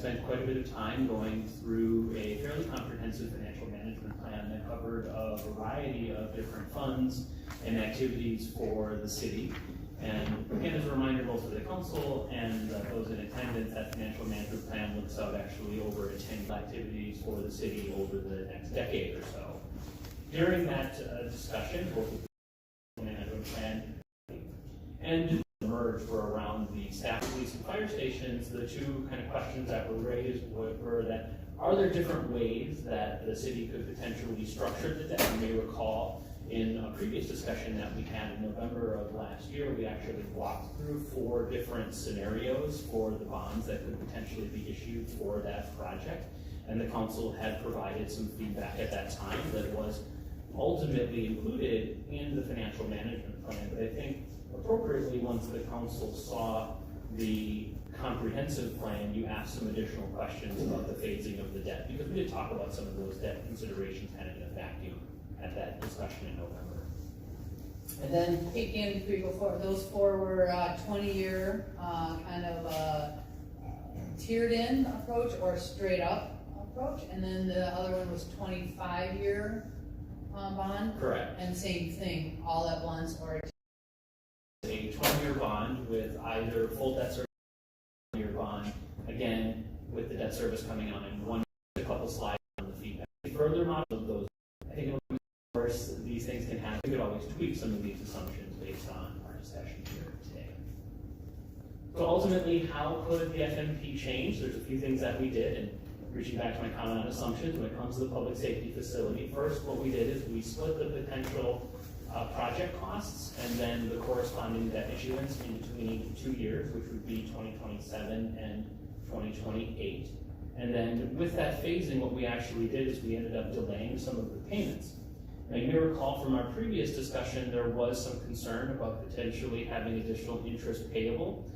spent quite a bit of time going through a fairly comprehensive financial management plan that covered a variety of different funds and activities for the city. And again, as a reminder both for the council and those in attendance, that financial management plan looks out actually over 10 activities for the city over the next decade or so. During that discussion, both with the management plan and emerged were around the staff, police, and fire stations. The two kind of questions that were raised were that are there different ways that the city could potentially structure the debt? You may recall in a previous discussion that we had in November of last year, we actually walked through 4 different scenarios for the bonds that could potentially be issued for that project. And the council had provided some feedback at that time that was ultimately included in the financial management plan. But I think appropriately, once the council saw the comprehensive plan, you asked some additional questions about the phasing of the debt, because we did talk about some of those debt considerations kind of in a vacuum at that discussion in November. And then again, before you go forward, those 4 were 20-year kind of tiered in approach or straight up approach, and then the other one was 25-year bond. Correct. And same thing, all at once or a 20-year bond with either full debt service or 1-year bond, again with the debt service coming on in one. A couple slides on the feedback. Further model of those, I think of course these things can happen. We could always tweak some of these assumptions based on our discussion here today. So ultimately, how could the FMP change? There's a few things that we did, and reaching back to my comment on assumptions, when it comes to the public safety facility, first what we did is we split the potential project costs and then the corresponding debt issuance in between 2 years, which would be 2027 and 2028. And then with that phasing, what we actually did is we ended up delaying some of the payments. Now you may recall from our previous discussion, there was some concern about potentially having additional interest payable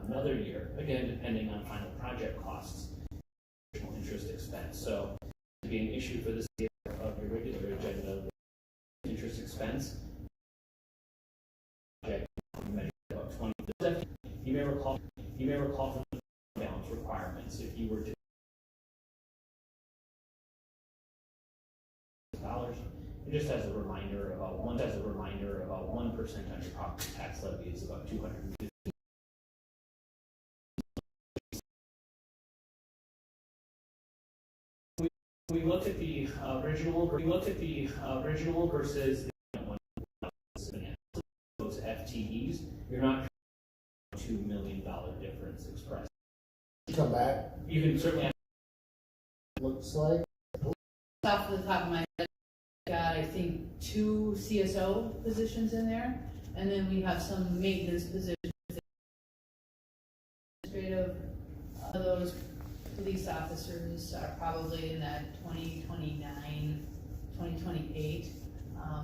another year, again, depending on final project costs, additional interest expense. So to be an issue for this year of your regular agenda, interest expense, about 20%. You may recall from the balance requirements, if you were to dollars, and just as a reminder, about 1% on your property tax levy is about $250. We looked at the original versus those FTEs. You're not $2 million difference expressed. Come back. You can certainly. Looks like. off the top of my head, got I think 2 CSO positions in there, and then we have some maintenance positions. Administrative, those police officers are probably in that 2029, 2028.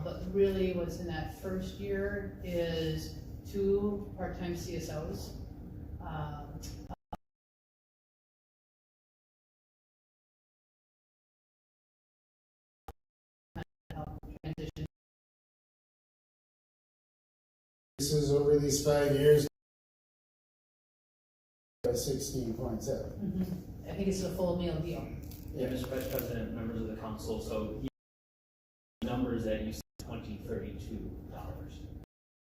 But really what's in that first year is 2 part-time CSOs. Transition. This is over these 5 years. 16.7. Mm-hmm. I think it's a full meal deal. Yeah, Mr. Vice President, members of the council, so numbers that you see $2032.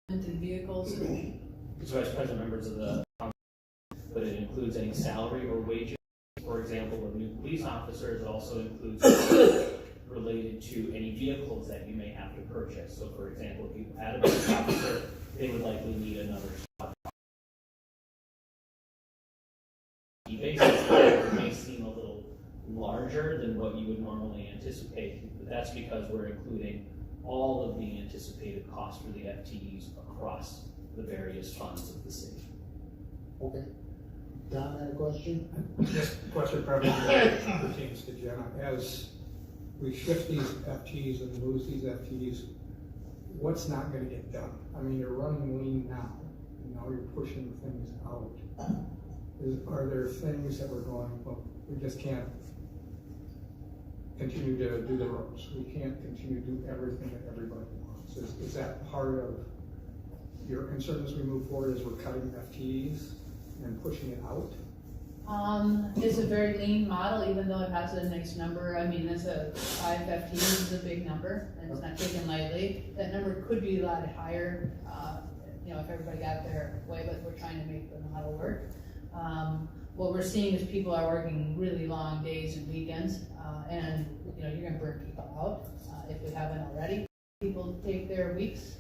And vehicles. Mr. Vice President, members of the council, but it includes any salary or wages, for example, of new police officers. It also includes related to any vehicles that you may have to purchase. So, for example, if you add a police officer, they would likely need another squad. It may seem a little larger than what you would normally anticipate, but that's because we're including all of the anticipated costs for the FTEs across the various funds of the city. Okay. Don had a question? This question probably pertains to Jenna. As we shift these FTEs and lose these FTEs, what's not going to get done? I mean, you're running lean now, and now you're pushing things out. Are there things that we're going, well, we just can't continue to do the roads. We can't continue to do everything that everybody wants. Is that part of your concern as we move forward, as we're cutting FTEs and pushing it out? It's a very lean model, even though it has a nice number. I mean, it's a 5 FTEs is a big number, and it's not taken lightly. That number could be a lot higher, you know, if everybody got their way, but we're trying to make the model work. What we're seeing is people are working really long days and weekends, and you know, you're gonna burn people out if we haven't already. People take their weeks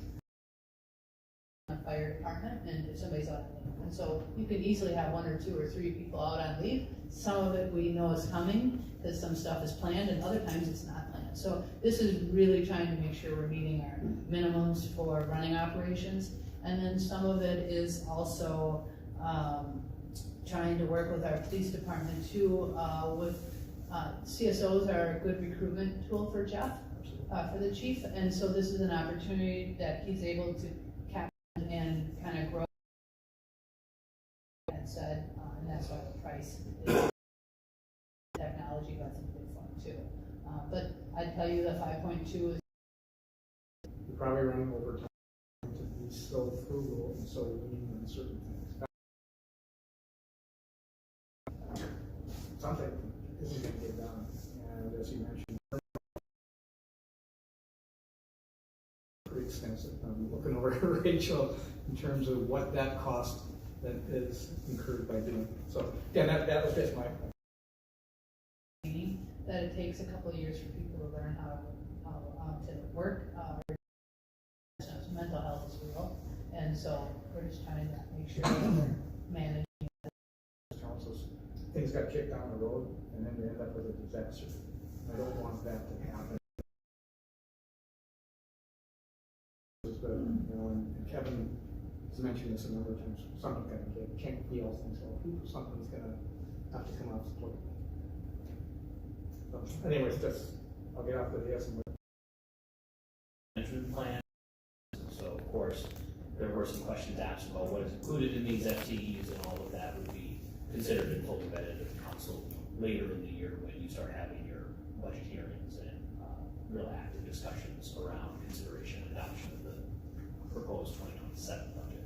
on fire department, and if somebody's out on leave, and so you can easily have 1 or 2 or 3 people out on leave. Some of it we know is coming because some stuff is planned, and other times it's not planned. So this is really trying to make sure we're meeting our minimums for running operations, and then some of it is also trying to work with our police department too. With CSOs are a good recruitment tool for Jeff, for the chief, and so this is an opportunity that he's able to capture and kind of grow. And said, and that's why the price is technology, but it's a big fun too. But I'd tell you the 5.2 is. You're probably running over time to be so frugal and so lean on certain things. Something isn't going to get done, and as you mentioned, pretty extensive. I'm looking over at Rachel in terms of what that cost that is incurred by doing it. So yeah, that was just my point. That it takes a couple of years for people to learn how to work. Mental health is real, and so we're just trying to make sure that we're managing. Councils, things got kicked down the road, and then we end up with a disaster. I don't want that to happen. You know, and Kevin has mentioned this a number of times. Something's got to give. Can't be all things all people. Something's gonna have to come off the plate. So, anyways, just I'll get off the DS and Management plan. So of course, there were some questions asked about what is included in these FTEs, and all of that would be considered and fully vetted at the council later in the year when you start having your budget hearings and real active discussions around consideration and adoption of the proposed 2027 budget.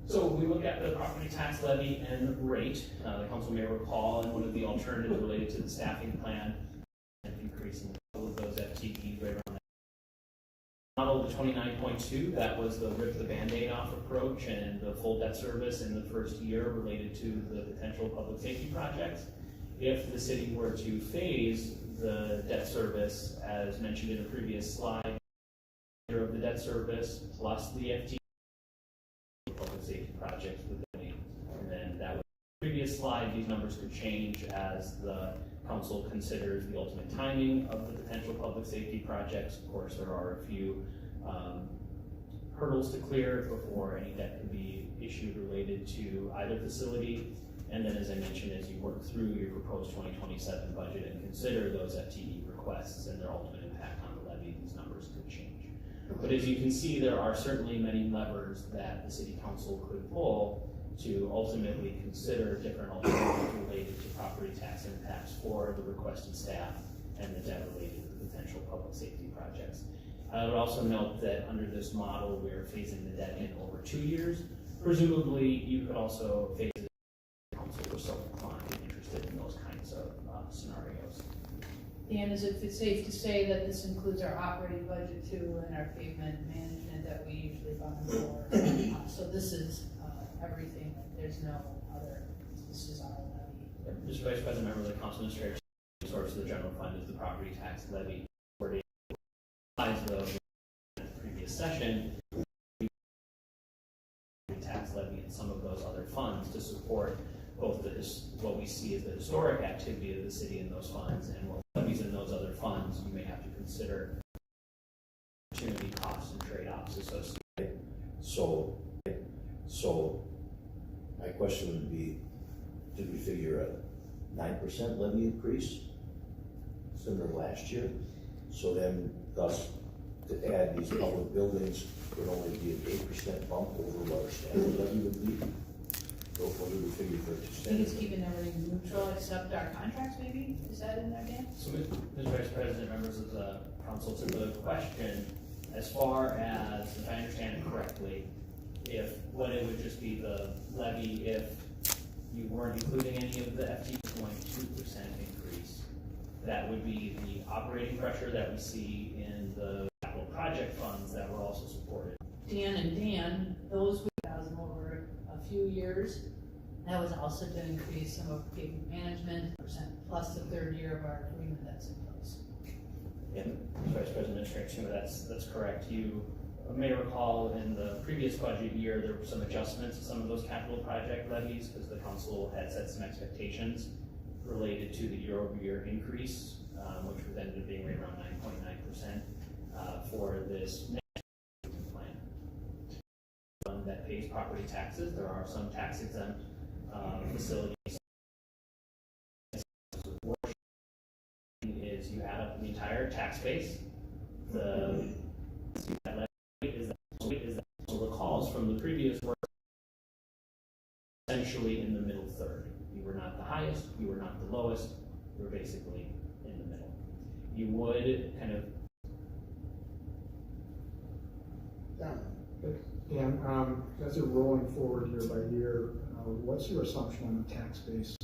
So we look at the property tax levy and rate. The council may recall in one of the alternatives related to the staffing plan and increasing all of those FTEs right around that. Model the 29.2, that was the rip the Band-Aid off approach and the full debt service in the first year related to the potential public safety projects. If the city were to phase the debt service, as mentioned in a previous slide, of the debt service plus the FTE public safety projects with the names, and then that was the previous slide. These numbers could change as the council considers the ultimate timing of the potential public safety projects. Of course, there are a few hurdles to clear before any debt can be issued related to either facility. And then, as I mentioned, as you work through your proposed 2027 budget and consider those FTE requests and their ultimate impact on the levy, these numbers could change. But as you can see, there are certainly many levers that the city council could pull to ultimately consider different alternatives related to property tax impacts for the requested staff and the debt related to the potential public safety projects. I would also note that under this model, we're phasing the debt in over 2 years. Presumably, you could also phase it if the council were so inclined and interested in those kinds of scenarios. Dan, is it safe to say that this includes our operating budget too and our pavement management that we usually bond for? So this is everything. There's no other. This is our levy. Mr. Vice President, members of the council, Mr. The source of the general fund is the property tax levy. Besides the previous session, tax levy and some of those other funds to support both what we see as the historic activity of the city in those funds and what levies in those other funds. You may have to consider opportunity costs and trade-offs associated. So my question would be, did we figure a 9% levy increase similar to last year? So then thus to add these public buildings would only be an 8% bump over what our standard levy would be? So what did we figure for it to I think stand? it's keeping everything neutral except our contracts maybe? Is that in there, Dan? So, Mr. Vice President, members of the council, to the question, as far as, if I understand it correctly, what it would just be the levy if you weren't including any of the FT 0.2% increase. That would be the operating pressure that we see in the capital project funds that were also supported. Dan, those we thousand over a few years. That was also to increase some of pavement management percent plus the third year of our agreement that's in place. Yeah, Vice President Strickland, that's correct. You may recall in the previous budget year, there were some adjustments to some of those capital project levies because the council had set some expectations related to the year-over-year increase, which would end up being right around 9.9% for this next plan. One that pays property taxes. There are some tax exempt facilities. Is you add up the entire tax base. The calls from the previous work essentially in the middle third. You were not the highest, you were not the lowest, you were basically in the middle. You would kind of And as you're rolling forward year by year, what's your assumption on the tax base?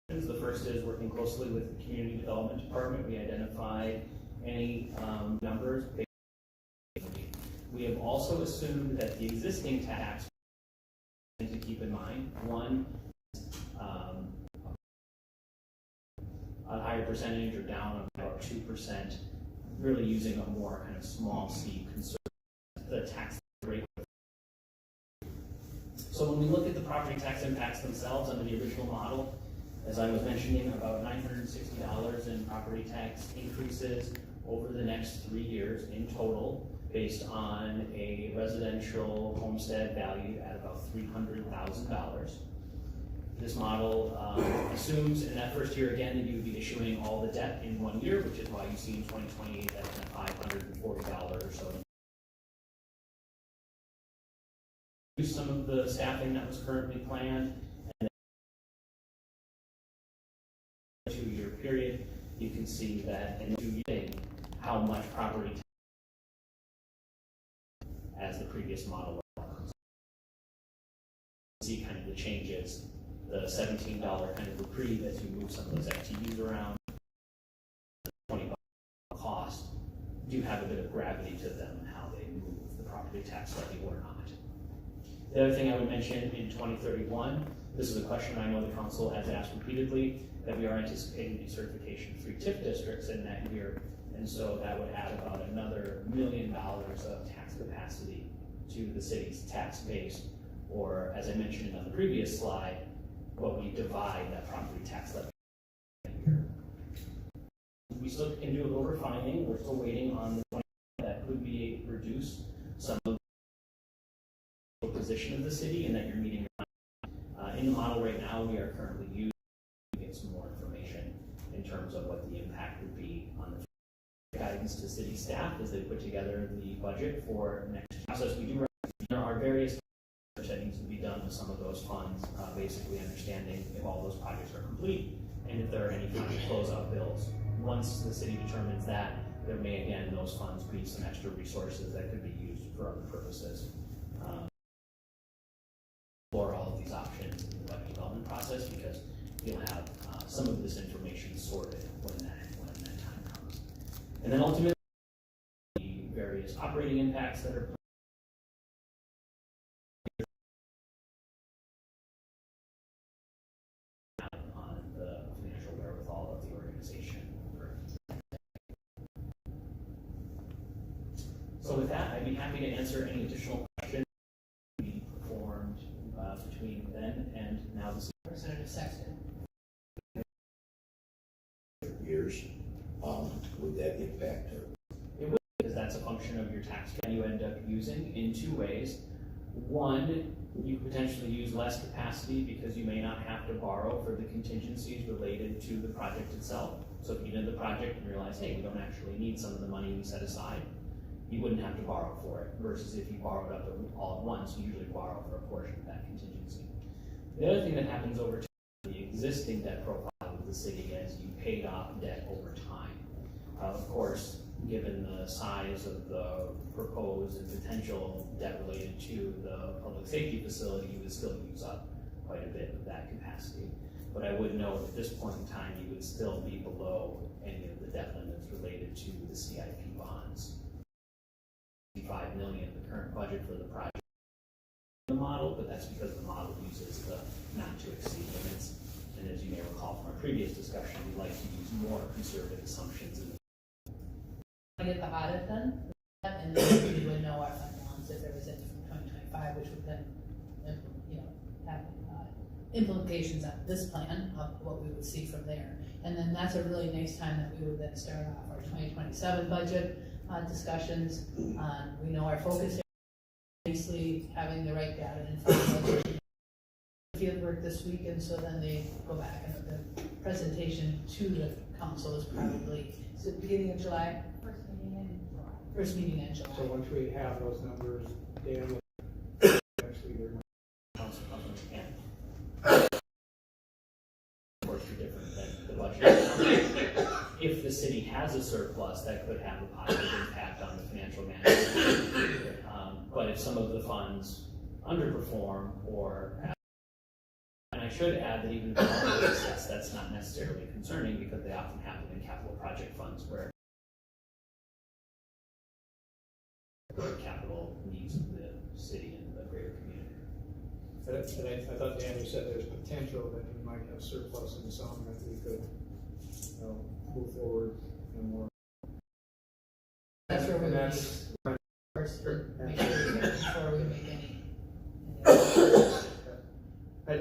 The first is working closely with the Community Development Department. We identified any numbers. We have also assumed that the existing tax, to keep in mind, one, a higher percentage or down about 2%, really using a more kind of small c conservative the tax rate. So when we look at the property tax impacts themselves under the original model, as I was mentioning, about $960 in property tax increases over the next 3 years in total, based on a residential homestead valued at about $300,000. This model assumes in that first year again that you would be issuing all the debt in 1 year, which is why you see in 2028 that kind of $540 or so. Use some of the staffing that was currently planned, and then 2 year period, you can see that in 2 years how much property tax as the previous model. See kind of the changes, the $17 kind of reprieve as you move some of those FTEs around, the $20 cost do have a bit of gravity to them and how they move the property tax levy or not. The other thing I would mention in 2031, this is a question I know the council has asked repeatedly, that we are anticipating decertification 3 TIF districts in that year, and so that would add about another $1 million of tax capacity to the city's tax base, or as I mentioned on the previous slide, what we divide that property tax levy. We still can do a little refining. We're still waiting on the 20 that could be reduce some of the position of the city and that you're meeting. In the model right now, we are currently using to get some more information in terms of what the impact would be on the guidance to city staff as they put together the budget for next process. We do there are various that needs to be done with some of those funds, basically understanding if all those projects are complete and if there are any future closeout bills. Once the city determines that, there may again those funds be some extra resources that could be used for other purposes. For all of these options in the budget development process, because you'll have some of this information sorted when that time comes. And then ultimately, the various operating impacts that are on the financial wherewithal of the organization. So with that, I'd be happy to answer any additional questions we performed between then and now this Representative Sexton. Years, would that impact her? It would, because that's a function of your tax that you end up using in 2 ways. One, you potentially use less capacity because you may not have to borrow for the contingencies related to the project itself. So if you did the project and realize, hey, we don't actually need some of the money we set aside, you wouldn't have to borrow for it, versus if you borrowed up all at once, you usually borrow for a portion of that contingency. The other thing that happens over time, the existing debt profile of the city as you paid off debt over time. Of course, given the size of the proposed and potential debt related to the public safety facility, you would still use up quite a bit of that capacity. But I would note at this point in time, you would still be below any of the debt limits related to the CIP bonds. $5 million, the current budget for the project, the model, but that's because the model uses the not to exceed limits. And as you may recall from our previous discussion, we like to use more conservative assumptions in the Get the audit then, and then we would know our fund balance if there was any from 2025, which would then, you know, have implications on this plan of what we would see from there. And then that's a really nice time that we would then start off our 2027 budget discussions. We know our focus nicely, having the right data in front of us. Field work this week, and so then they go back and the presentation to the council is probably, is it beginning of July? First meeting in July. So once we have those numbers, Dan will actually hear my council and of course, are different than the budget. If the city has a surplus, that could have a positive impact on the financial management. But if some of the funds underperform or and I should add that even if that's not necessarily concerning because they often happen in capital project funds where capital needs of the city and the greater community. And I thought Dan, you said there's potential that we might have surplus in some that we could, move forward and more. That's where we And would that's first, make sure we get before we make any. I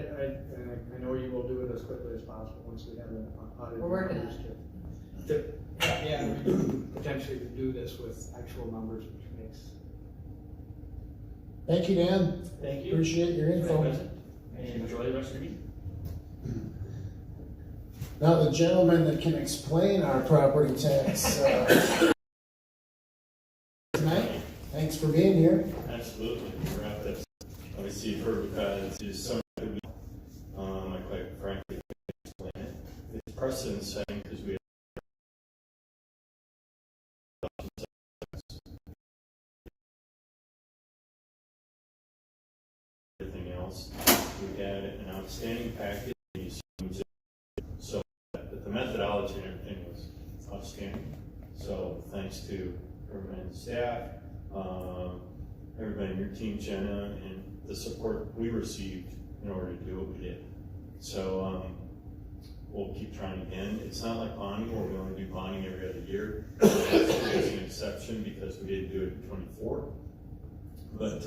know you will do it as quickly as possible once we have an audit. We're working on it. Yeah, we do potentially do this with actual numbers, which makes. Thank you, Dan. Thank you. Appreciate your info. And enjoy the rest of your meeting. Now, the gentleman that can explain our property tax tonight, thanks for being here. Absolutely. We're out there. Obviously, you've heard because it's something that we, I quite frankly can't explain it. It's precedent setting because we everything else. We had an outstanding package. So, but the methodology and everything was outstanding. So, thanks to everyone and staff, everybody in your team, Jenna, and the support we received in order to do what we did. So, we'll keep trying again. It's not like bonding where we only do bonding every other year. It's an exception because we didn't do it in 24. But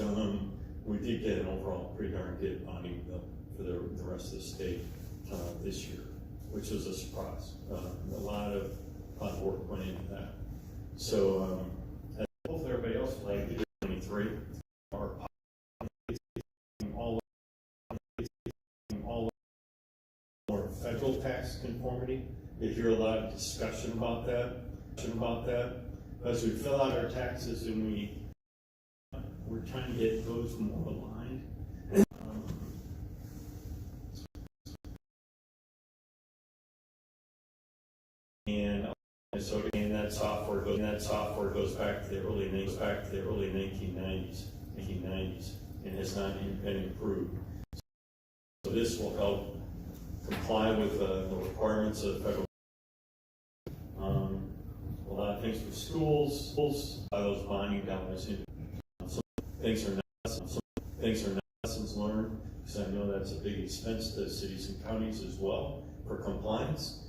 we did get an overall pretty darn good bonding bill for the rest of the state this year, which was a surprise. A lot of work went into that. So, hopefully everybody else will like to do 23. More federal tax conformity. You hear a lot of discussion about that. As we fill out our taxes and we're trying to get those more aligned. And that software goes back to the early 1990s, and has not been improved. So this will help comply with the requirements of federal. A lot of things with schools, those bonding dollars in. Some things are not lessons learned, because I know that's a big expense to cities and counties as well for compliance.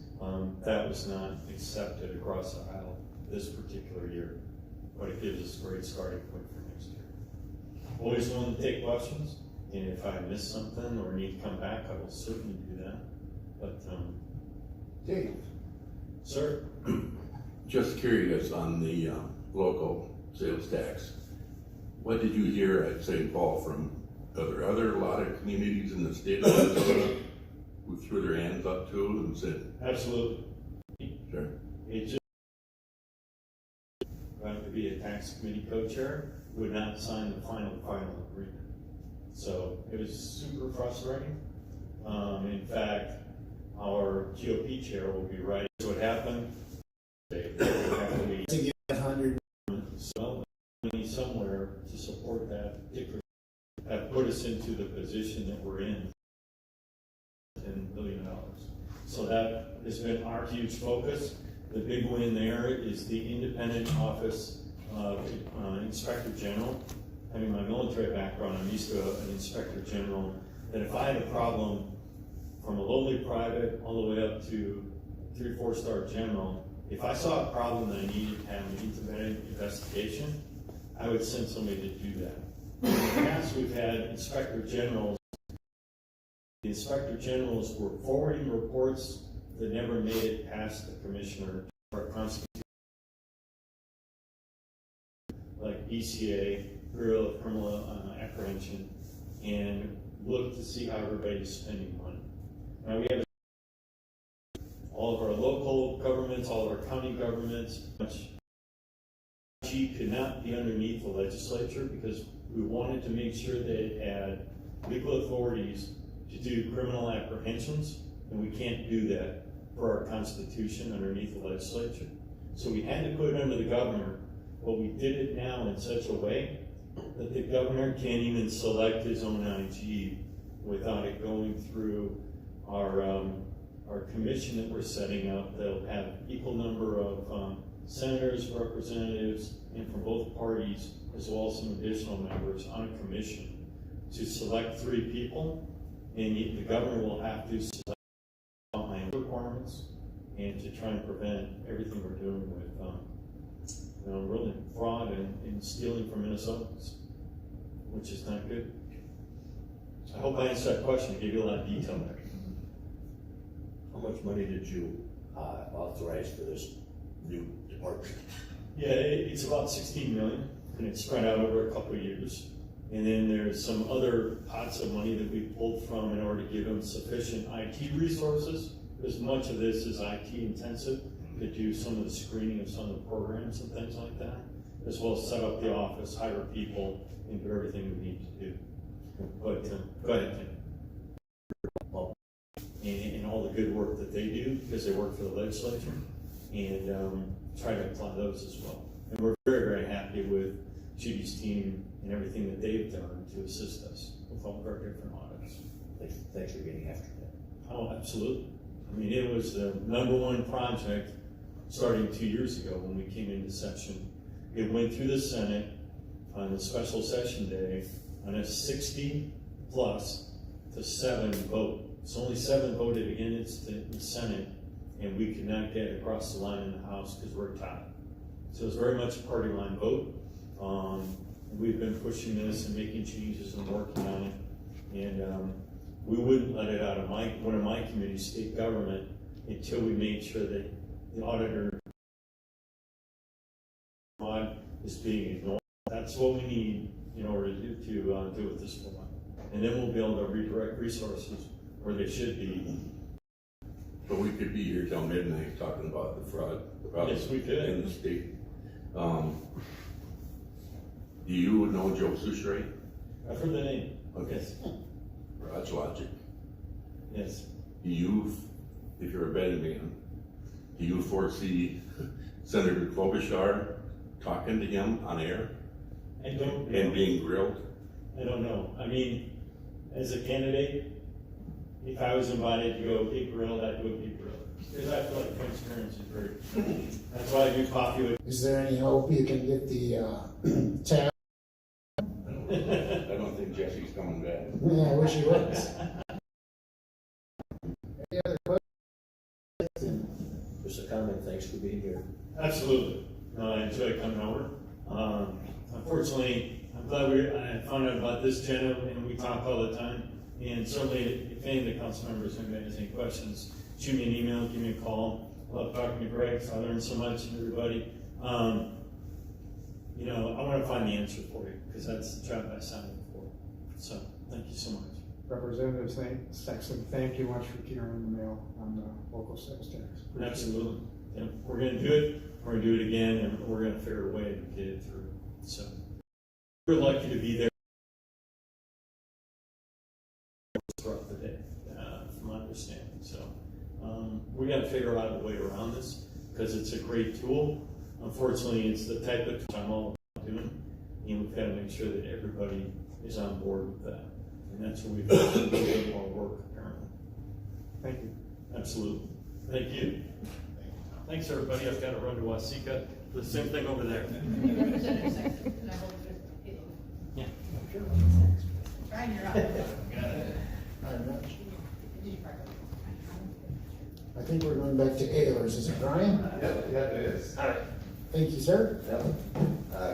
That was not accepted across the aisle this particular year, but it gives us a great starting point for next year. Always willing to take questions, and if I miss something or need to come back, I will certainly do that. But, Dave. sir? Just curious on the local sales tax. What did you hear at St. Paul from other a lot of communities in the state of Minnesota who threw their hands up to it and said, Absolutely. sure. It just to be a tax committee co-chair would not sign the final agreement. So it was super frustrating. In fact, our GOP chair will be writing what happened. After we somewhere to support that particular, that put us into the position that we're in, $10 billion. So that has been our huge focus. The big win there is the independent office of Inspector General. Having my military background, I'm used to an Inspector General, that if I had a problem from a lowly private all the way up to 3 or 4-star general, if I saw a problem that I needed to have an independent investigation, I would send somebody to do that. In the past, we've had Inspector Generals. The Inspector Generals were forwarding reports that never made it past the Commissioner or Constitution, like BCA, Bureau of Criminal Apprehension, and look to see how everybody's spending money. Now we have all of our local governments, all of our county governments. She could not be underneath the legislature because we wanted to make sure that it had legal authorities to do criminal apprehensions, and we can't do that for our Constitution underneath the legislature. So we had to put it under the governor, but we did it now in such a way that the governor can't even select his own IG without it going through our commission that we're setting up. They'll have equal number of senators, representatives, and from both parties, as well as some additional members on a commission to select 3 people, and the governor will have to select my own requirements and to try and prevent everything we're doing with really fraud and stealing from Minnesotans, which is not good. I hope I answered that question. I gave you a lot of detail there. How much money did you authorize for this new department? Yeah, it's about 16 million, and it's spread out over a couple of years. And then there's some other pots of money that we pulled from in order to give them sufficient IT resources, because much of this is IT intensive, to do some of the screening of some of the programs and things like that, as well as set up the office, hire people, and do everything we need to do. But go ahead, Tim. And all the good work that they do, because they work for the legislature, and try to apply those as well. And we're very, very happy with Judy's team and everything that they've done to assist us with all of our different audits. Thanks for getting after that. Oh, absolutely. I mean, it was the #1 project starting 2 years ago when we came into session. It went through the Senate on the special session day on a 60+ to 7 vote. So only 7 voted against the Senate, and we could not get across the line in the House because we're tied. So it was very much a party line vote. We've been pushing this and making changes and working on it. And we wouldn't let it out of one of my committees, state government, until we made sure that the auditor is being ignored. That's what we need in order to do it this way. And then we'll be able to redirect resources where they should be. But we could be here till midnight talking about the fraud. Yes, we could. In the state. Do you know Joe Souchere? I've heard the name. Okay. Yes. That's logic. Yes. Do you, if you're a betting man, do you foresee Senator Klobuchar talking to him on air? I don't know. And being grilled? I don't know. I mean, as a candidate, if I was invited to go get grilled, I'd go get grilled. Because I feel like transparency is very, that's why I do coffee with. Is there any hope you can get the tab? I don't think Jesse's coming back. Yeah, I wish he was. Any other questions? Just a comment, thanks for being here. Absolutely. I enjoy coming over. Unfortunately, I'm glad I found out about this, Jenna, and we talk all the time. And certainly, if any of the council members has any questions, shoot me an email, give me a call. I love talking to Greg, so I learned so much from everybody. I want to find the answer for you, because that's the job I signed up for. So, thank you so much. Representative Sexton, thank you much for clearing the mail on the local sales tax. Absolutely. Yeah, we're going to do it. We're going to do it again, and we're going to figure a way to get it through. So, we're lucky to be there throughout the day, from my understanding. So, we got to figure out a way around this, because it's a great tool. Unfortunately, it's the type of I'm all about doing, we've got to make sure that everybody is on board with that. And that's where we've got to do a little more work, apparently. Thank you. Absolutely. Thank you. Thanks, everybody. I've got to run to Wasika. The same thing over there. Yeah. Brian, you're up. I think we're going back to Ehlers, is it Brian? Yeah, it is. All right. Thank you, sir.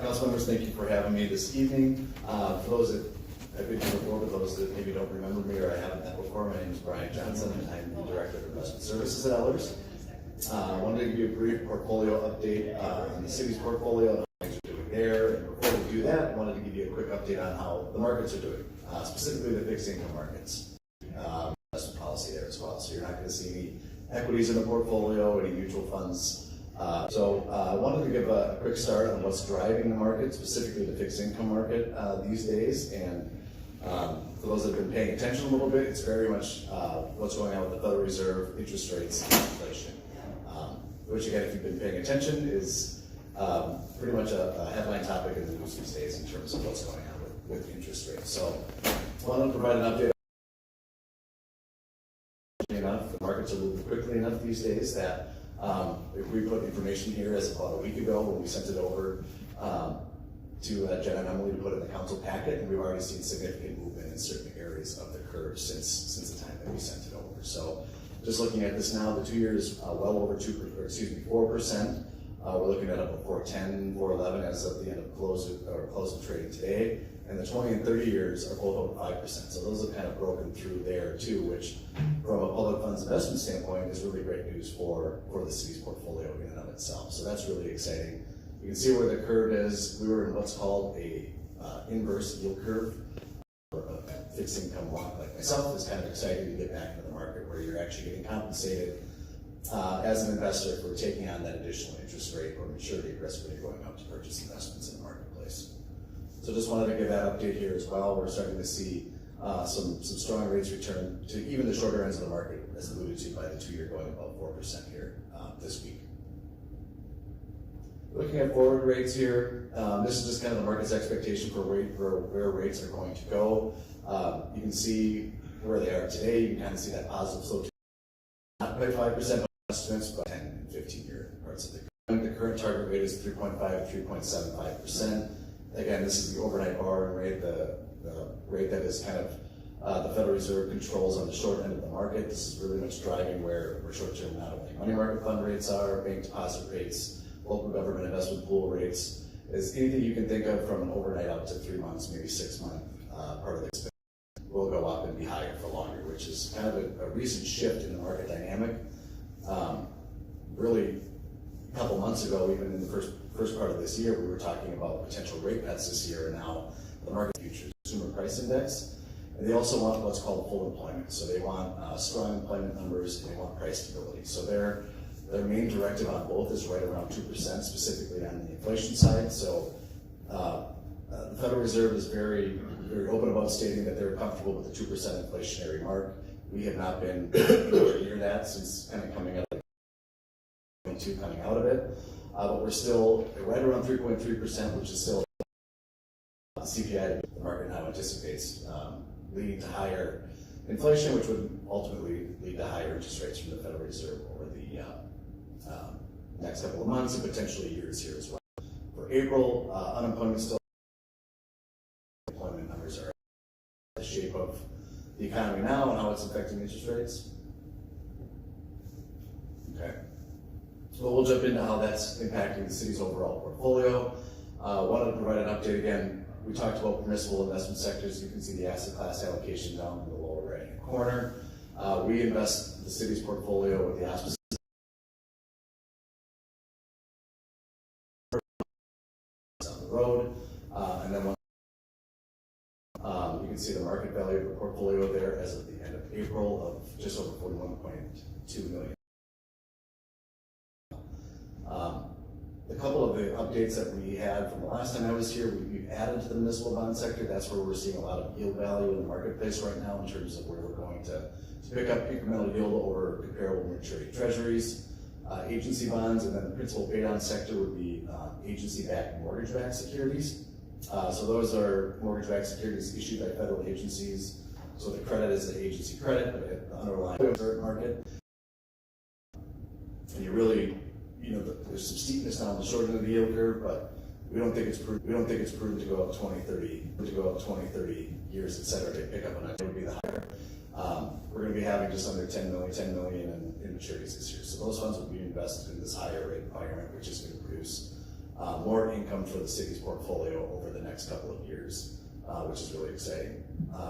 Council members, thank you for having me this evening. For those that I've been here before, but those that maybe don't remember me or I haven't met before, my name is Brian Johnson, and I'm the Director of Investment Services at Ehlers. I wanted to give you a brief portfolio update on the city's portfolio and how things are doing there. And before we do that, I wanted to give you a quick update on how the markets are doing, specifically the fixed income markets. Investment policy there as well. So you're not going to see any equities in the portfolio, any mutual funds. I wanted to give a quick start on what's driving the market, specifically the fixed income market these days. And for those that have been paying attention a little bit, it's very much what's going on with the Federal Reserve, interest rates, and inflation. Which again, if you've been paying attention, is pretty much a headline topic in the news these days in terms of what's going on with interest rates. So I wanted to provide an update. The markets are moving quickly enough these days that if we put information here as about a week ago when we sent it over to Jen and Emily to put in the council packet, and we've already seen significant movement in certain areas of the curve since the time that we sent it over. So just looking at this now, the 2 years well over 4%. We're looking at about 4.10, 4.11 as of the end of close of trading today. And the 20 and 30 years are both over 5%. So those have kind of broken through there too, which from a public funds investment standpoint is really great news for the city's portfolio in and of itself. So that's really exciting. You can see where the curve is. We were in what's called a inverse yield curve. A fixed income wonk like myself is kind of excited to get back into the market where you're actually getting compensated as an investor for taking on that additional interest rate or maturity risk when you're going out to purchase investments in the marketplace. So just wanted to give that update here as well. We're starting to see some strong rates return to even the shorter ends of the market, as alluded to by the 2 year going above 4% here this week. Looking at forward rates here, this is just kind of the market's expectation for where rates are going to go. You can see where they are today. You can kind of see that positive slope. Not quite 5% estimates, but 10 and 15 year parts of the curve. The current target rate is 3.5 to 3.75%. Again, this is the overnight borrowing rate, the rate that is kind of the Federal Reserve controls on the short end of the market. This is really much driving where short-term not only money market fund rates are, bank deposit rates, local government investment pool rates, is anything you can think of from an overnight out to 3 months, maybe 6 month part of this will go up and be higher for longer, which is kind of a recent shift in the market dynamic. Really, a couple months ago, even in the first part of this year, we were talking about potential rate cuts this year, and now the market futures consumer price index, and they also want what's called full employment. So they want strong employment numbers, and they want price stability. So their main directive on both is right around 2%, specifically on the inflation side. So the Federal Reserve is very, very open about stating that they're comfortable with the 2% inflationary mark. We have not been near that since kind of coming out of it. But we're still right around 3.3%, which is still the CPI the market now anticipates, leading to higher inflation, which would ultimately lead to higher interest rates from the Federal Reserve over the next couple of months and potentially years here as well. For April, unemployment still. Employment numbers are the shape of the economy now and how it's affecting interest rates. Okay. So we'll jump into how that's impacting the city's overall portfolio. Wanted to provide an update again. We talked about permissible investment sectors. You can see the asset class allocation down in the lower right-hand corner. We invest the city's portfolio with the auspices on the road, and then you can see the market value of the portfolio there as of the end of April of just over $41.2 million. A couple of the updates that we had from the last time I was here, we've added to the municipal bond sector. That's where we're seeing a lot of yield value in the marketplace right now in terms of where we're going to pick up incremental yield over comparable maturity treasuries, agency bonds, and then the principal paydown sector would be agency-backed mortgage-backed securities. So those are mortgage-backed securities issued by federal agencies. So the credit is an agency credit, but the underlying market. And you really, there's some steepness down the short end of the yield curve, but we don't think it's prudent to go up 20, 30 years, et cetera, to pick up on it. It would be the higher. We're going to be having just under 10 million in maturities this year. So those funds will be invested in this higher rate environment, which is going to produce more income for the city's portfolio over the next couple of years, which is really exciting.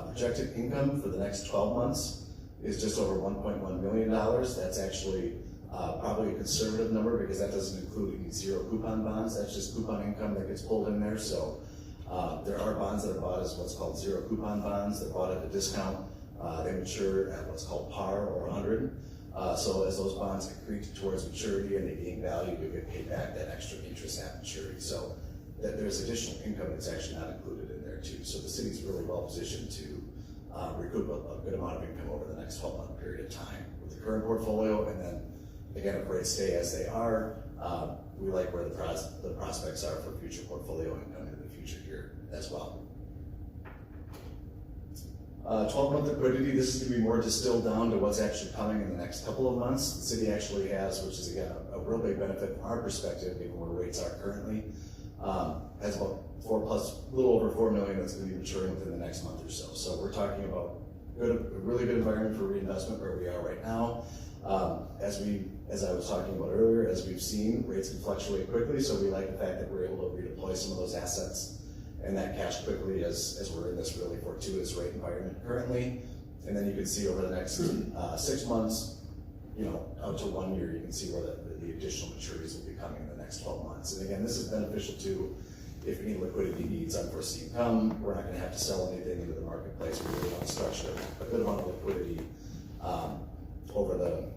Projected income for the next 12 months is just over $1.1 million. That's actually probably a conservative number because that doesn't include any zero coupon bonds. That's just coupon income that gets pulled in there. So there are bonds that are bought as what's called zero coupon bonds. They're bought at a discount. They mature at what's called par or 100. So as those bonds accrete towards maturity and they gain value, you get paid back that extra interest at maturity. So there's additional income that's actually not included in there too. So the city's really well positioned to recoup a good amount of income over the next 12-month period of time with the current portfolio. And then again, if rates stay as they are, we like where the prospects are for future portfolio income in the future here as well. 12-month liquidity, this is going to be more distilled down to what's actually coming in the next couple of months. The city actually has, which is again a real big benefit from our perspective, given where rates are currently, has about a little over $4 million that's going to be maturing within the next month or so. So we're talking about a really good environment for reinvestment where we are right now. As I was talking about earlier, as we've seen, rates can fluctuate quickly, so we like the fact that we're able to redeploy some of those assets and that cash quickly as we're in this really fortuitous rate environment currently. And then you can see over the next 6 months, out to 1 year, you can see where the additional maturities will be coming in the next 12 months. And again, this is beneficial too if any liquidity needs unforeseen come. We're not going to have to sell anything into the marketplace. We really want to structure a good amount of liquidity over the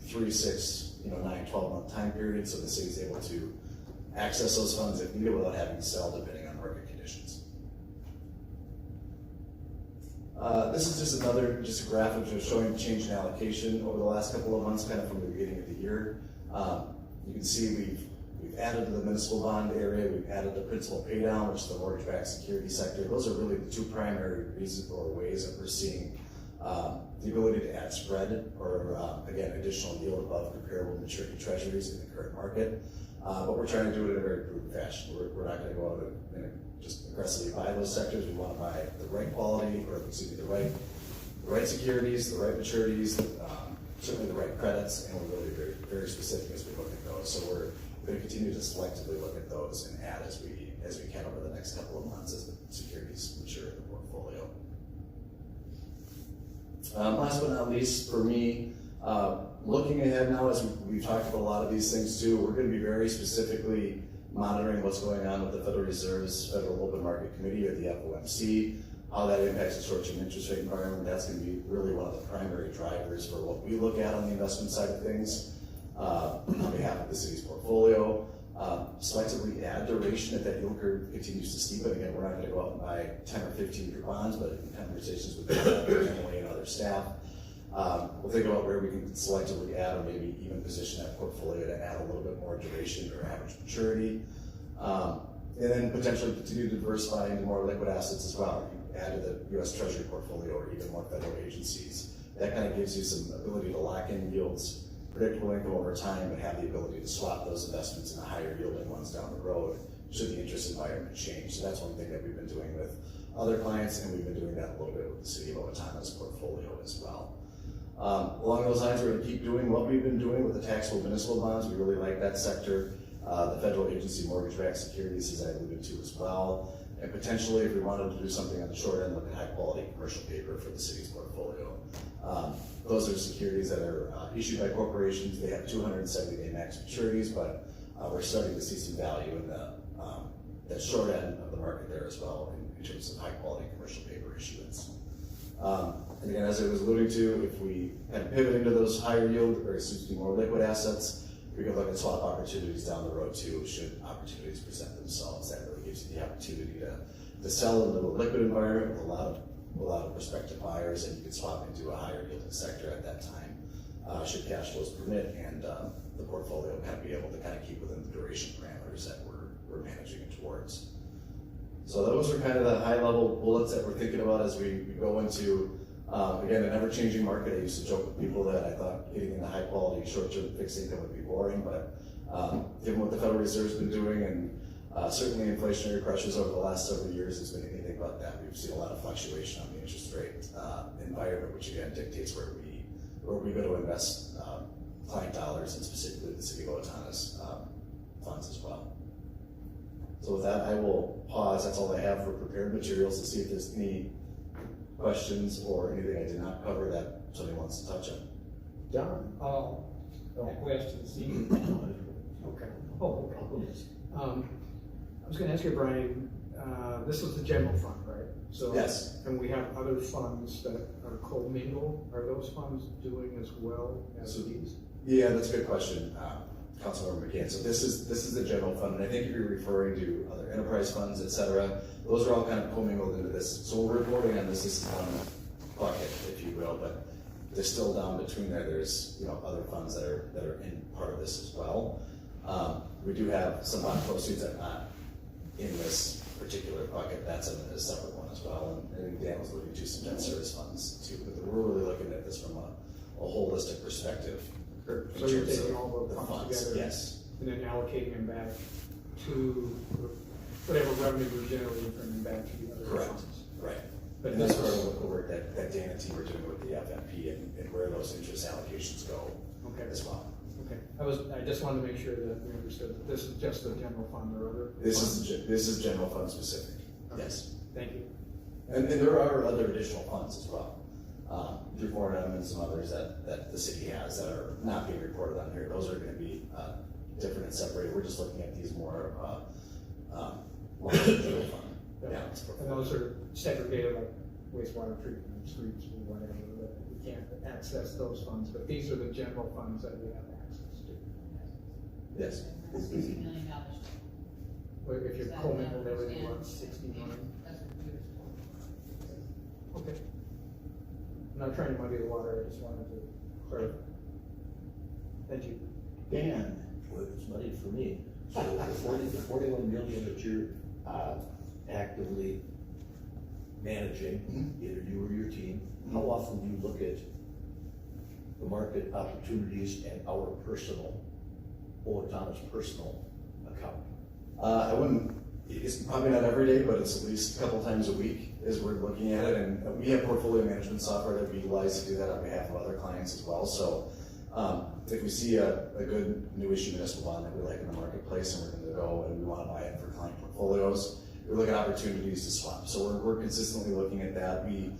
3, 6, 9, 12-month time period, so the city's able to access those funds if needed without having to sell depending on market conditions. This is just a graphic just showing the change in allocation over the last couple of months, kind of from the beginning of the year. You can see we've added to the municipal bond area, we've added the principal pay down, which is the mortgage-backed security sector. Those are really the two primary reasons or ways that we're seeing the ability to add spread or, again, additional yield above comparable maturity treasuries in the current market. But we're trying to do it in a very prudent fashion. We're not going to go out and just aggressively buy those sectors. We want to buy the right quality, or the right securities, the right maturities, certainly the right credits, and we're really very, very specific as we look at those. So we're going to continue to selectively look at those and add as we can over the next couple of months as the securities mature in the portfolio. Last but not least, for me, looking ahead now, as we've talked about a lot of these things too, we're going to be very specifically monitoring what's going on with the Federal Reserve's Federal Open Market Committee, or the FOMC, how that impacts the short-term interest rate environment. That's going to be really one of the primary drivers for what we look at on the investment side of things on behalf of the city's portfolio. Selectively add duration if that yield curve continues to steepen. Again, we're not going to go out and buy 10 or 15-year bonds, but in conversations with Emily and other staff, we'll think about where we can selectively add or maybe even position that portfolio to add a little bit more duration or average maturity. And then potentially continue to diversify into more liquid assets as well. You add to the U.S. Treasury portfolio or even more federal agencies. That kind of gives you some ability to lock in yields, predictable income over time, but have the ability to swap those investments into higher yielding ones down the road should the interest environment change. So that's one thing that we've been doing with other clients, and we've been doing that a little bit with the city of Owatonna's portfolio as well. Along those lines, we're going to keep doing what we've been doing with the taxable municipal bonds. We really like that sector. The federal agency mortgage-backed securities, as I alluded to as well. And potentially, if we wanted to do something on the short end, look at high-quality commercial paper for the city's portfolio. Those are securities that are issued by corporations. They have 270-day max maturities, but we're starting to see some value in the short end of the market there as well in terms of high-quality commercial paper issuance. And again, as I was alluding to, if we kind of pivot into those higher yield, or more liquid assets, we can look at swap opportunities down the road too, should opportunities present themselves. That really gives you the opportunity to sell into a liquid environment with a lot of prospective buyers, and you can swap into a higher yielding sector at that time, should cash flows permit, and the portfolio kind of be able to kind of keep within the duration parameters that we're managing it towards. So those are kind of the high level bullets that we're thinking about as we go into, again, an ever changing market. I used to joke with people that I thought getting into high quality short-term fixed income would be boring, but given what the Federal Reserve's been doing and certainly inflationary pressures over the last several years has been anything but that. We've seen a lot of fluctuation on the interest rate environment, which again dictates where we go to invest client dollars and specifically the city of Owatonna's funds as well. So with that, I will pause. That's all I have for prepared materials to see if there's any questions or anything I did not cover that somebody wants to touch on. Don? Question, Steve. Okay. Oh, okay. I was gonna ask you, Brian, this is the general fund, right? So Yes. And we have other funds that are commingled. Are those funds doing as well as these? Yeah, that's a good question, Councilmember McCann. So this is the general fund, and I think if you're referring to other enterprise funds, et cetera, those are all kind of commingled into this. So we're reporting on this is one bucket, if you will, but there's still down between there's other funds that are in part of this as well. We do have some bond proceeds that are not in this particular bucket. That's a separate one as well. And Dan was looking to some debt service funds too, but we're really looking at this from a holistic perspective. So you're taking all the funds together? Yes. And then allocating them back to whatever revenue we're generating from them back to the other Correct. funds? Right. But And that's this part is, of the work that Dan and team are doing with the FMP and where those interest allocations go okay. as well. Okay. I just wanted to make sure that we understood that this is just the general fund or other This funds? is general fund specific. Okay. Yes. Thank you. And there are other additional funds as well. 3,4M and some others that the city has that are not being reported on here. Those are going to be different and separated. We're just looking at these more long-term general fund. Yeah. And those are segregated like wastewater treatment, streets or whatever, that we can't access those funds, but these are the general funds that we have access to. Yes. $60 million. But if you're Is that commingled what I everything, understand? 60 million. That's what we were told. Okay. I'm not trying to muddy the water, I just wanted to clarify. Thank you. Dan, well, it's money for me. So the 41 million that you're actively managing, either you or your team, how often do you look at the market opportunities and our personal, Owatonna's personal account? I wouldn't, it's probably not every day, but it's at least a couple times a week as we're looking at it. And we have portfolio management software that we utilize to do that on behalf of other clients as well. So if we see a good new issue municipal bond that we like in the marketplace and we're going to go and we want to buy it for client portfolios, we look at opportunities to swap. So we're consistently looking at that. We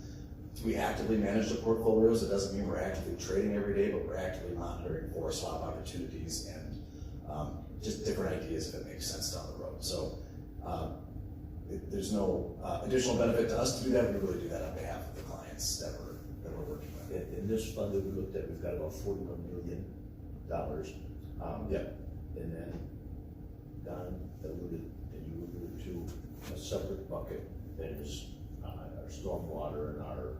actively manage the portfolios. It doesn't mean we're actively trading every day, but we're actively monitoring for swap opportunities and just different ideas if it makes sense down the road. So there's no additional benefit to us to do that. We really do that on behalf of the clients that we're working with. In this fund that we looked at, we've got about $41 million. Yep. And then Don alluded, and you alluded to a separate bucket that is our stormwater and our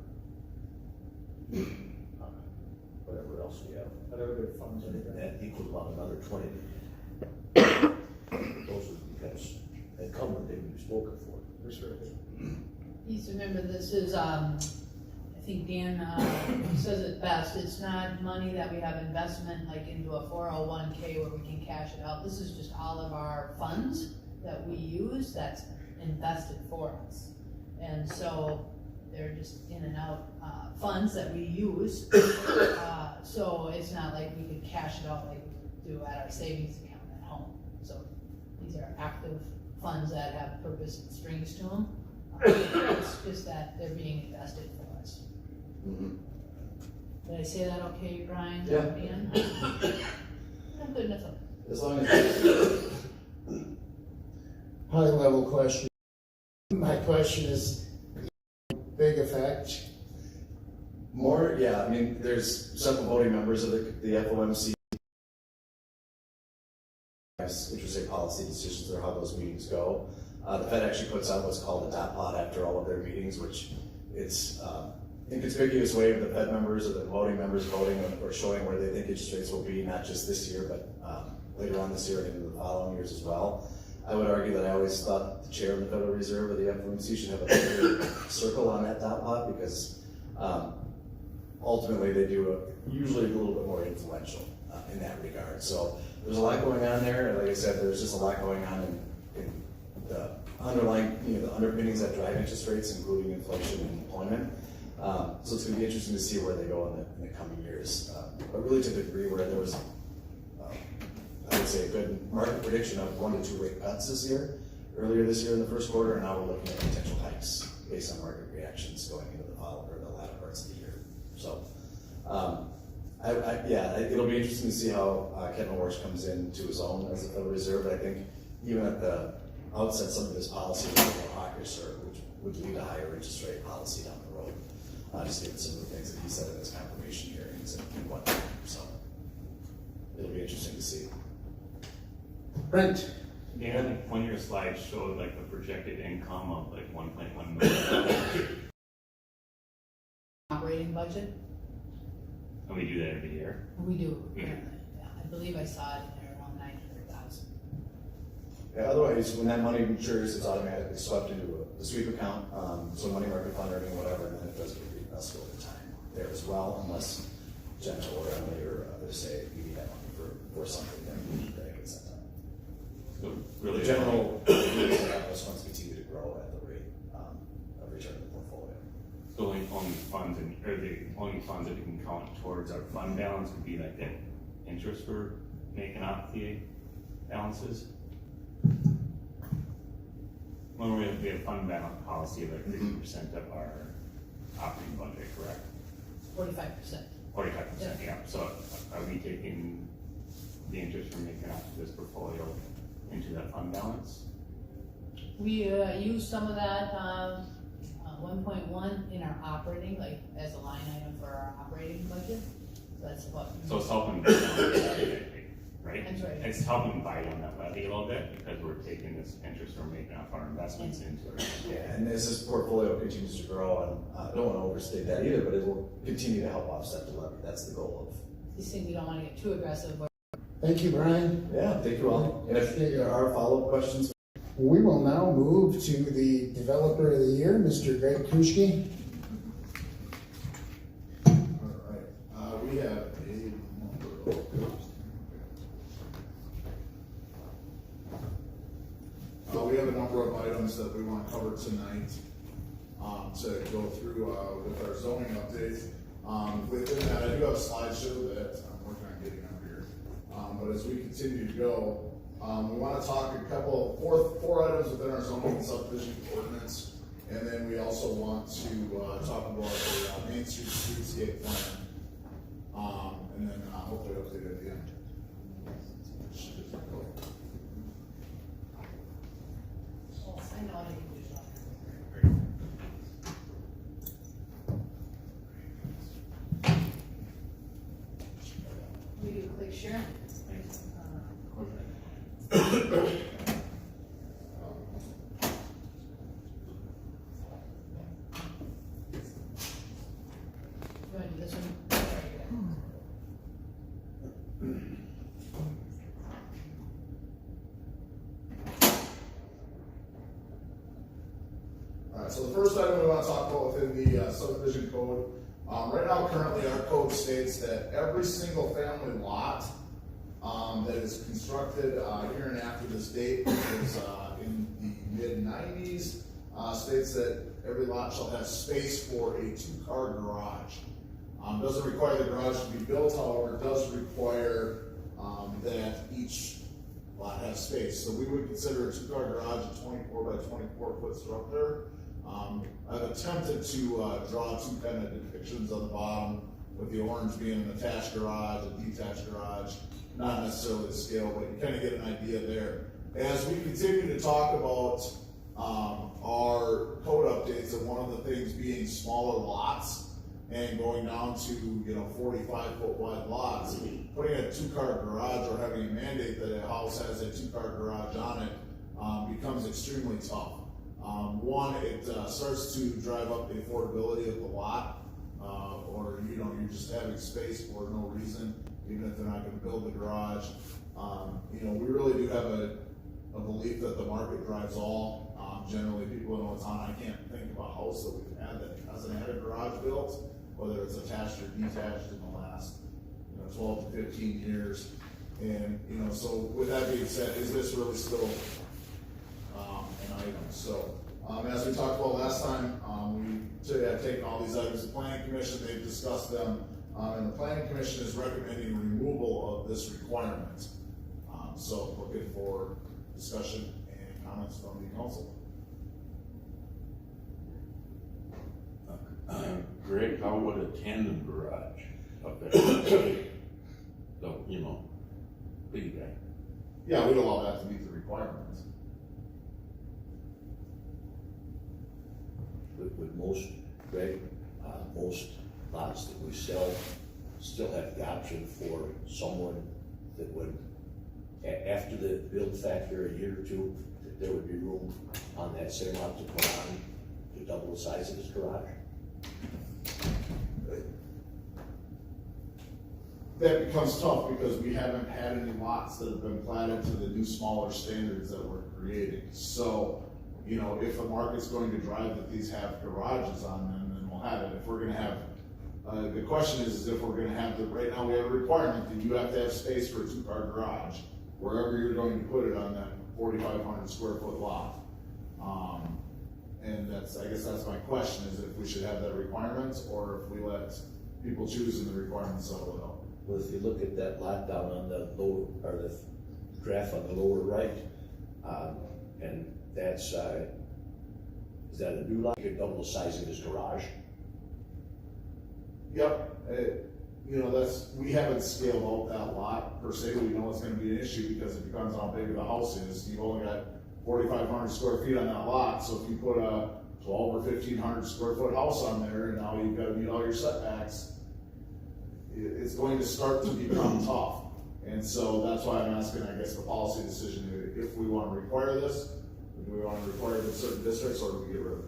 whatever else we have. Other funds. And that equals about another 20. Those are because encumbered, they've been spoken for. Please remember, this is, I think Dan says it best, it's not money that we have investment like into a 401k where we can cash it out. This is just all of our funds that we use that's invested for us. And so they're just in and out funds that we use. So it's not like we could cash it out like we do at our savings account at home. So these are active funds that have purpose and strings to them. It's just that they're being invested for us. Mm-hmm. Did I say that okay, Brian? Yeah. Dan? I'm good enough. As long as High level question. My question is, big effect? more, yeah, I mean, there's several voting members of the FOMC. Interest rate policy decisions or how those meetings go. The Fed actually puts out what's called a dot plot after all of their meetings, which it's inconspicuous way of the Fed members or the voting members voting or showing where they think interest rates will be, not just this year, but later on this year and into the following years as well. I would argue that I always thought the chair of the Federal Reserve or the FOMC should have a bigger circle on that dot plot because ultimately they do usually a little bit more influential in that regard. So there's a lot going on there, and like I said, there's just a lot going on in the underlying, the underpinnings that drive interest rates, including inflation and employment. So it's going to be interesting to see where they go in the coming years. But really to the degree where there was, I would say, a good market prediction of 1 to 2 rate cuts earlier this year in the first quarter, and now we're looking at potential hikes based on market reactions going into the fall or the latter parts of the year. So, it'll be interesting to see how Kevin Warsh comes into his own as the Federal Reserve. But I think even at the outset, some of his policy was more hawkish, which would lead to higher interest rate policy down the road. Just given some of the things that he said in his confirmation hearings and whatnot. So it'll be interesting to see. Brent? Yeah, I think one of your slides showed like the projected income of like 1.1 million. Operating budget, And we do that every year. we do, Yeah. I believe I saw it in there around 900,000. Yeah, otherwise, when that money matures, it's automatically swept into the sweep account, so money market fund earning, whatever, and then it doesn't get reinvested over time there as well, unless Jenna or Emily or others say we need that money for something, then we need that gets sent out. So really, The general, those funds continue to grow at the rate of return of the portfolio. so only funds or the only funds that we can count towards our fund balance would be like that interest we're making off the balances. When we have fund balance policy of like 50% of our operating budget, correct? 45%. 45%, yeah. So are we taking the interest we're making off of this portfolio into that fund balance? We use some of that 1.1 in our operating, like as a line item for our operating budget. So that's what. So it's helping buy down that levy, right? That's right. It's helping buy down that levy a little bit because we're taking this interest we're making off our investments into it. Yeah, and as this portfolio continues to grow, and I don't want to overstate that either, but it will continue to help offset the levy. That's the goal of. These things we don't want to get too aggressive. Thank you, Brian. Yeah, thank you all. And if there are follow-up questions, We will now move to the Developer of the Year, Mr. Greg Kuschke. Alright, we have a number of items that we want covered tonight, to go through, with our zoning updates. Within that, I do have a slideshow that I'm working on getting up here. But as we continue to go, we want to talk four items within our zoning and subdivision ordinance, and then we also want to talk about the Main Street streetscape plan, and then hopefully update at the end. I know I can do that. We do a quick share. You want to do this one? Alright, so the first item we want to talk about within the subdivision code, right now currently our code states that every single family lot that is constructed here and after this date is in the mid-90s, states that every lot shall have space for a two-car garage. Doesn't require the garage to be built, however, it does require that each lot has space. So we would consider a two-car garage a 24 by 24 foot structure. I've attempted to draw two kind of depictions on the bottom, with the orange being an attached garage, a detached garage, not necessarily the scale, but you kind of get an idea there. As we continue to talk about our code updates, and one of the things being smaller lots and going down to 45 foot wide lots, putting a two-car garage or having a mandate that a house has a two-car garage on it becomes extremely tough. One, it starts to drive up the affordability of the lot, or you're just having space for no reason, even if they're not going to build the garage. We really do have a belief that the market drives all. Generally, people in Owatonna, I can't think of a house that we've had that hasn't had a garage built, whether it's attached or detached in the last, 12 to 15 years. And, so with that being said, is this really still an item? So, as we talked about last time, we have taken all these items to the Planning Commission, they've discussed them, and the Planning Commission is recommending removal of this requirement. So looking for discussion and comments from the council. Greg, how would a tandem garage up there? So, piggyback. Yeah, we'd allow that to meet the requirements. With most, Greg, most lots that we sell still have the option for someone that would, after the build factor, a year or two, that there would be room on that same lot to put on to double the size of his garage. That becomes tough because we haven't had any lots that have been platted to the new smaller standards that we're creating. So, if the market's going to drive that these have garages on them, then we'll have it. If we're gonna have, the question is if we're gonna have right now we have a requirement that you have to have space for a 2-car garage, wherever you're going to put it on that 4,500 square foot lot. And I guess that's my question, is if we should have that requirement, or if we let people choose and the requirements settle it out. Well, if you look at that lot down on the lower, or the graph on the lower right, and that's, is that a new lot? You could double the size of his garage. Yep, we haven't scaled out that lot per se. We know it's gonna be an issue because it depends on how big the house is. You've only got 4,500 square feet on that lot, so if you put a 1,200 or 1,500 square foot house on there, and now you've gotta meet all your setbacks, it's going to start to become tough. And so that's why I'm asking, I guess, the policy decision, if we wanna require this, do we wanna require it in certain districts, or do we get rid of it?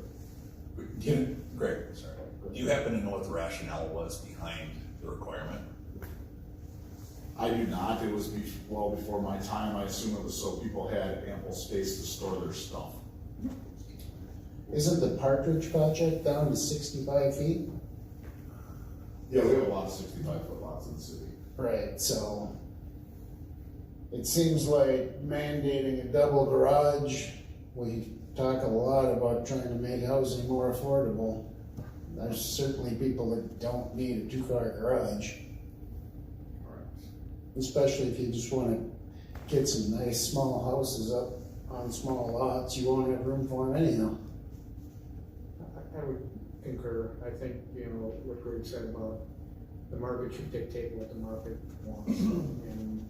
Greg, sorry. Do you happen to know what the rationale was behind the requirement? I do not. It was well before my time. I assume it was so people had ample space to store their stuff. Isn't the Partridge project down to 65 feet? Yeah, we have a lot of 65-foot lots in the city. Right, so it seems like mandating a double garage, we talk a lot about trying to make housing more affordable. There's certainly people that don't need a 2-car garage. Especially if you just want to get some nice small houses up on small lots, you won't have room for them anyhow. I would concur. I think, what Greg said about the market should dictate what the market wants. And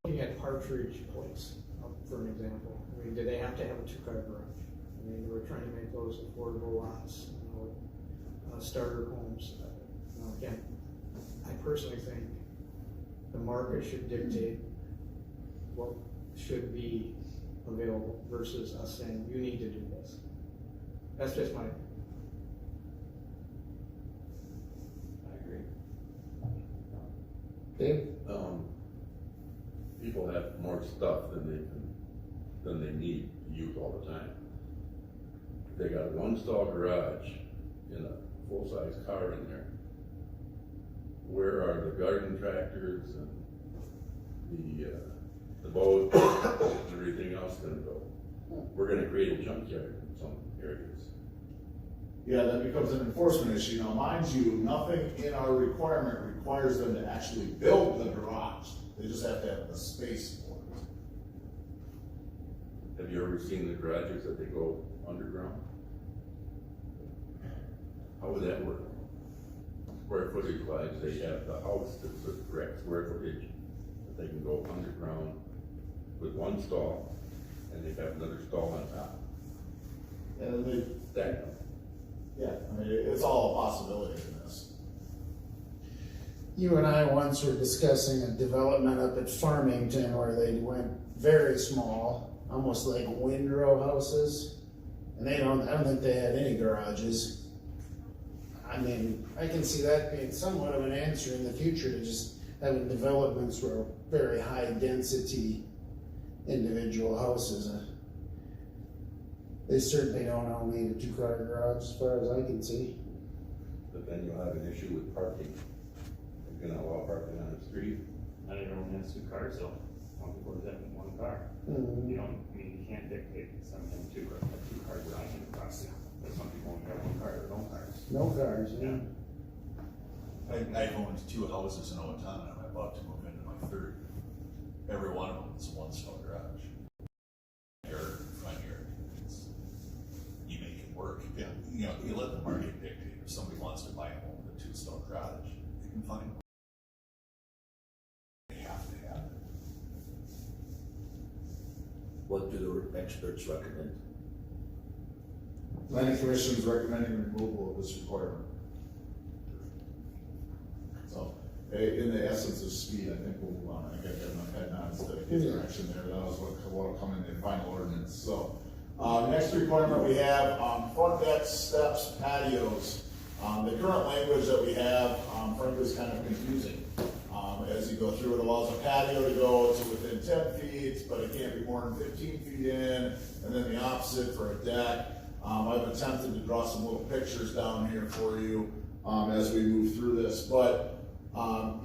looking at Partridge Place, for an example, do they have to have a 2-car garage? They were trying to make those affordable lots, starter homes. Again, I personally think the market should dictate what should be available versus us saying, you need to do this. That's just my opinion. I agree. Dave? People have more stuff than they need to use all the time. They got a 1-stall garage and a full-size car in there. Where are the garden tractors and the boat and everything else gonna go? We're gonna create a junkyard in some areas. Yeah, that becomes an enforcement issue. Now, mind you, nothing in our requirement requires them to actually build the garage. They just have to have the space for it. Have you ever seen the garages that they go underground? How would that work? Square footage wise, they have the house that's the correct square footage, that they can go underground with 1 stall, and they have another stall on top. And they, That, yeah, I mean, it's all a possibility in this. You and I once were discussing a development up at Farmington where they went very small, almost like windrow houses. And I don't think they had any garages. I mean, I can see that being somewhat of an answer in the future to just having developments where very high density individual houses. They certainly don't all need a 2-car garage as far as I can see. But then you'll have an issue with parking. You're gonna allow parking on the street. Not everyone has 2 cars, so some people just have 1 car. Mhm. You don't, I mean, you can't dictate some have 2 cars garage in the process, but some people only have 1 car or no cars. No cars, yeah. I owned 2 houses in Owatonna, and I'm about to move into my 3rd. Every one of them is a 1-stall garage. Yard, front yard. You make it work. You know, you let the market dictate. If somebody wants to buy a home with a 2-stall garage, they can find one. They have to have it. What do the experts recommend? Planning Commission is recommending removal of this requirement. So, in the essence of speed, I think we'll move on. I think I got enough head nods to get direction there. That was what will come in the final ordinance. So, next requirement we have, front decks, steps, patios. The current language that we have, frankly, is kind of confusing. As you go through, it allows a patio to go to within 10 feet, but it can't be more than 15 feet in, and then the opposite for a deck. I've attempted to draw some little pictures down here for you as we move through this, but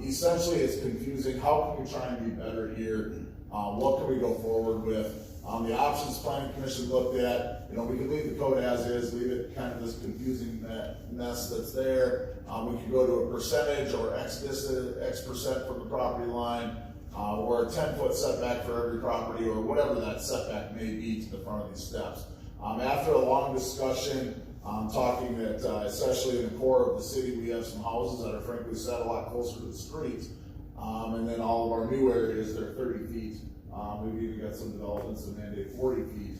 essentially it's confusing. How can we try and be better here? What can we go forward with? The options Planning Commission looked at, we could leave the code as is, leave it kind of this confusing mess that's there. We could go to a percentage or X percent from the property line, or a 10-foot setback for every property, or whatever that setback may be to the front of these steps. After a long discussion, talking that especially in the core of the city, we have some houses that are frankly set a lot closer to the street. And then all of our new areas, they're 30 feet. We've even got some developments that mandate 40 feet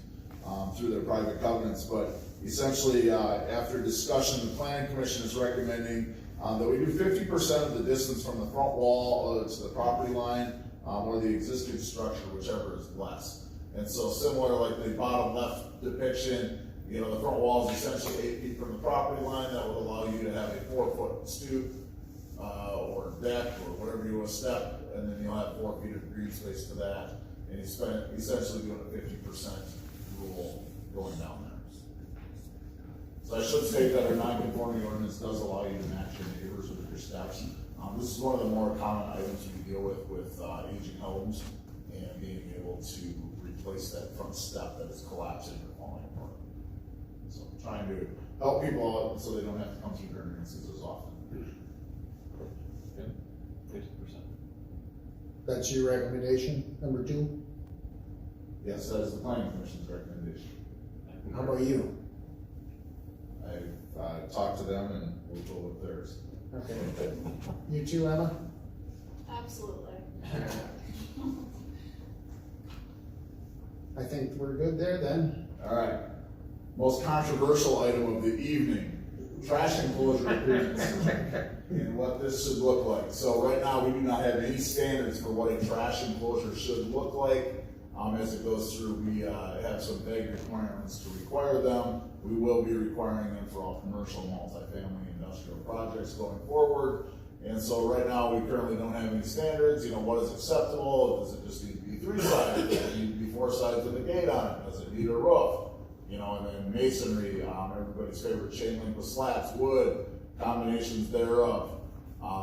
through their private covenants. But essentially, after discussion, the Planning Commission is recommending that we do 50% of the distance from the front wall to the property line or the existing structure, whichever is less. And so similar like the bottom left depiction, the front wall is essentially 8 feet from the property line. That would allow you to have a 4-foot stoop or deck or whatever you want to step, and then you'll have 4 feet of green space to that. And you spend essentially doing a 50% rule going down there. So I should state that our non-conforming ordinance does allow you to match your neighbors with your steps. This is one of the more common items we deal with aging homes and being able to replace that front step that is collapsing or falling apart. So I'm trying to help people out so they don't have to come through variances as often. 50%. That's your recommendation, number 2? Yes, that is the Planning Commission's recommendation. How about you? I've talked to them and we'll go with theirs. Okay. You too, Emma? Absolutely. I think we're good there then. All right. Most controversial item of the evening, trash enclosure agreements and what this should look like. So right now, we do not have any standards for what a trash enclosure should look like. As it goes through, we have some vague requirements to require them. We will be requiring them for all commercial, multifamily, industrial projects going forward. And so right now, we currently don't have any standards. What is acceptable? Does it just need to be 3-sided? Does it need to be 4 sides with a gate on it? Does it need a roof? And then masonry, everybody's favorite chain link with slats, wood, combinations thereof.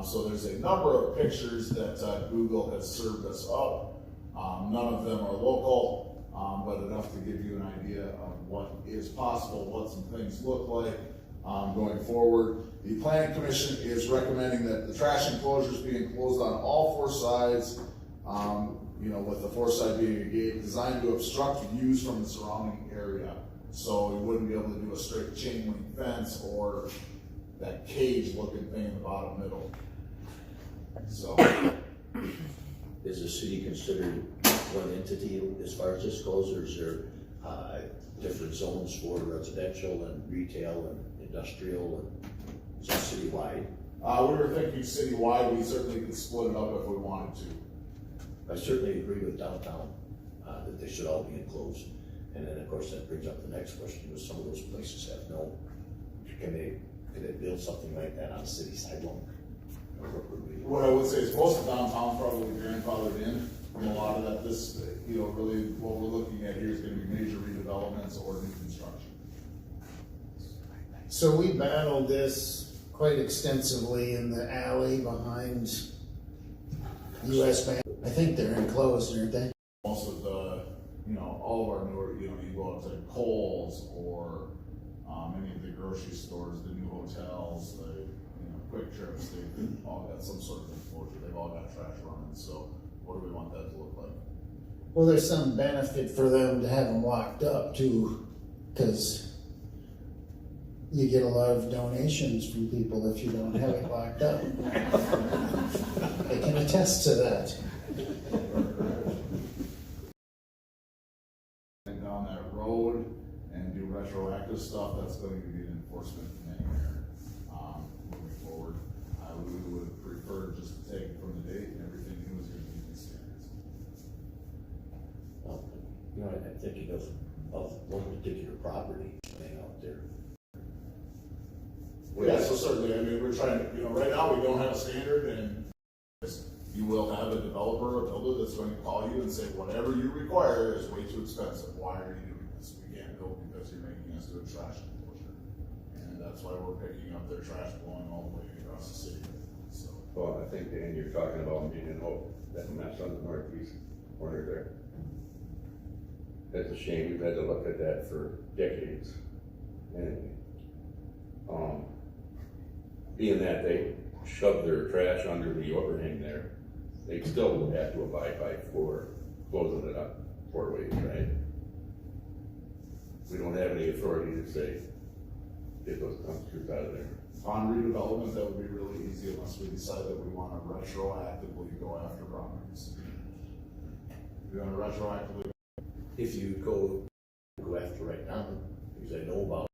So there's a number of pictures that Google has served us up. None of them are local, but enough to give you an idea of what is possible, what some things look like going forward. The Planning Commission is recommending that the trash enclosures be enclosed on all 4 sides, with the 4th side being a gate designed to obstruct views from the surrounding area. So we wouldn't be able to do a straight chain link fence or that cage looking thing in the bottom middle. So. Is the city considered one entity as far as this goes, or is there different zones for residential and retail and industrial, and is that citywide? We were thinking citywide. We certainly could split it up if we wanted to. I certainly agree with downtown that they should all be enclosed. And then, of course, that brings up the next question: was some of those places have no? Can they build something like that on a city sidewalk? What I would say is most of downtown probably grandfathered in. from a lot of that, this, really what we're looking at here is gonna be major redevelopments or new construction. So we battled this quite extensively in the alley behind US Bank. I think they're enclosed, aren't they? Most of the, all of our newer, you go out to Kohl's or, any of the grocery stores, the new hotels, the, Quick Trips, they've all got some sort of enclosure, they've all got trash running, so what do we want that to look like? Well, there's some benefit for them to have them locked up too, because you get a lot of donations from people if you don't have it locked up. I can attest to that. Down that road and do retroactive stuff, that's going to be an enforcement nightmare, moving forward. We would prefer just to take it from the date and everything new is going to meet these standards. I'm thinking of one particular property laying out there. Well, yeah, so certainly, we're trying to, right now, we don't have a standard, and you will have a developer or builder that's going to call you and say, whatever you require is way too expensive, why are you doing this? We can't build because you're making us do a trash enclosure. And that's why we're picking up their trash blowing all the way across the city, so. Well, I think, Dan, you're talking about Indian Hope, that mess on the northeast corner there. That's a shame, we've had to look at that for decades. Anyway, being that they shoved their trash under the overhang there, they still would have to abide by for closing it up 4 ways, right? We don't have any authority to say, get those dumpsters out of there. On redevelopment, that would be really easy unless we decide that we want to retroactively go after properties. We want to retroactively. If you go after right now, because I know about.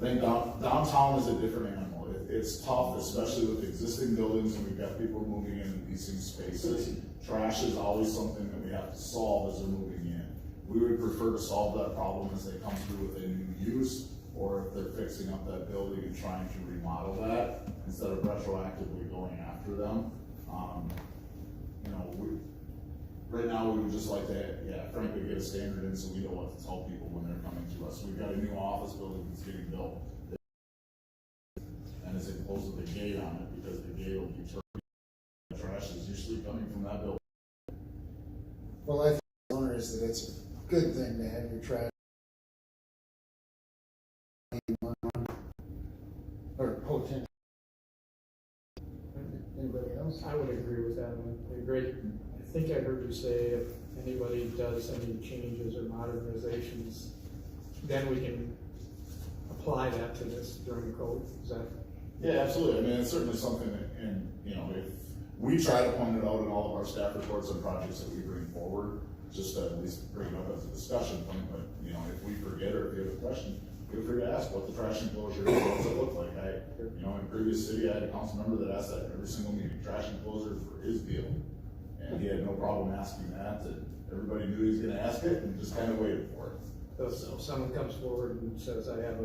I think downtown is a different animal. It's tough, especially with existing buildings, and we've got people moving in and leasing spaces. Trash is always something that we have to solve as they're moving in. We would prefer to solve that problem as they come through with a new use, or if they're fixing up that building and trying to remodel that, instead of retroactively going after them. Right now, we would just like to, frankly, get a standard in so we know what to tell people when they're coming to us. We've got a new office building that's getting built, and it's enclosed with a gate on it, because the gate will deter trash is usually coming from that building. Well, I think the owner is that it's a good thing to have your trash or potential. Anybody else? I would agree with that one. I agree. I think I heard you say if anybody does any changes or modernizations, then we can apply that to this during the code. Is that? Yeah, absolutely. It's certainly something that, if we try to point it out in all of our staff reports and projects that we bring forward, just to at least bring it up as a discussion point, but, if we forget or if you have a question, feel free to ask what the trash enclosure is, what does it look like? In previous city, I had a council member that asked that every single meeting, trash enclosure for his deal. And he had no problem asking that, and everybody knew he was gonna ask it and just kind of waited for it. So if someone comes forward and says, I have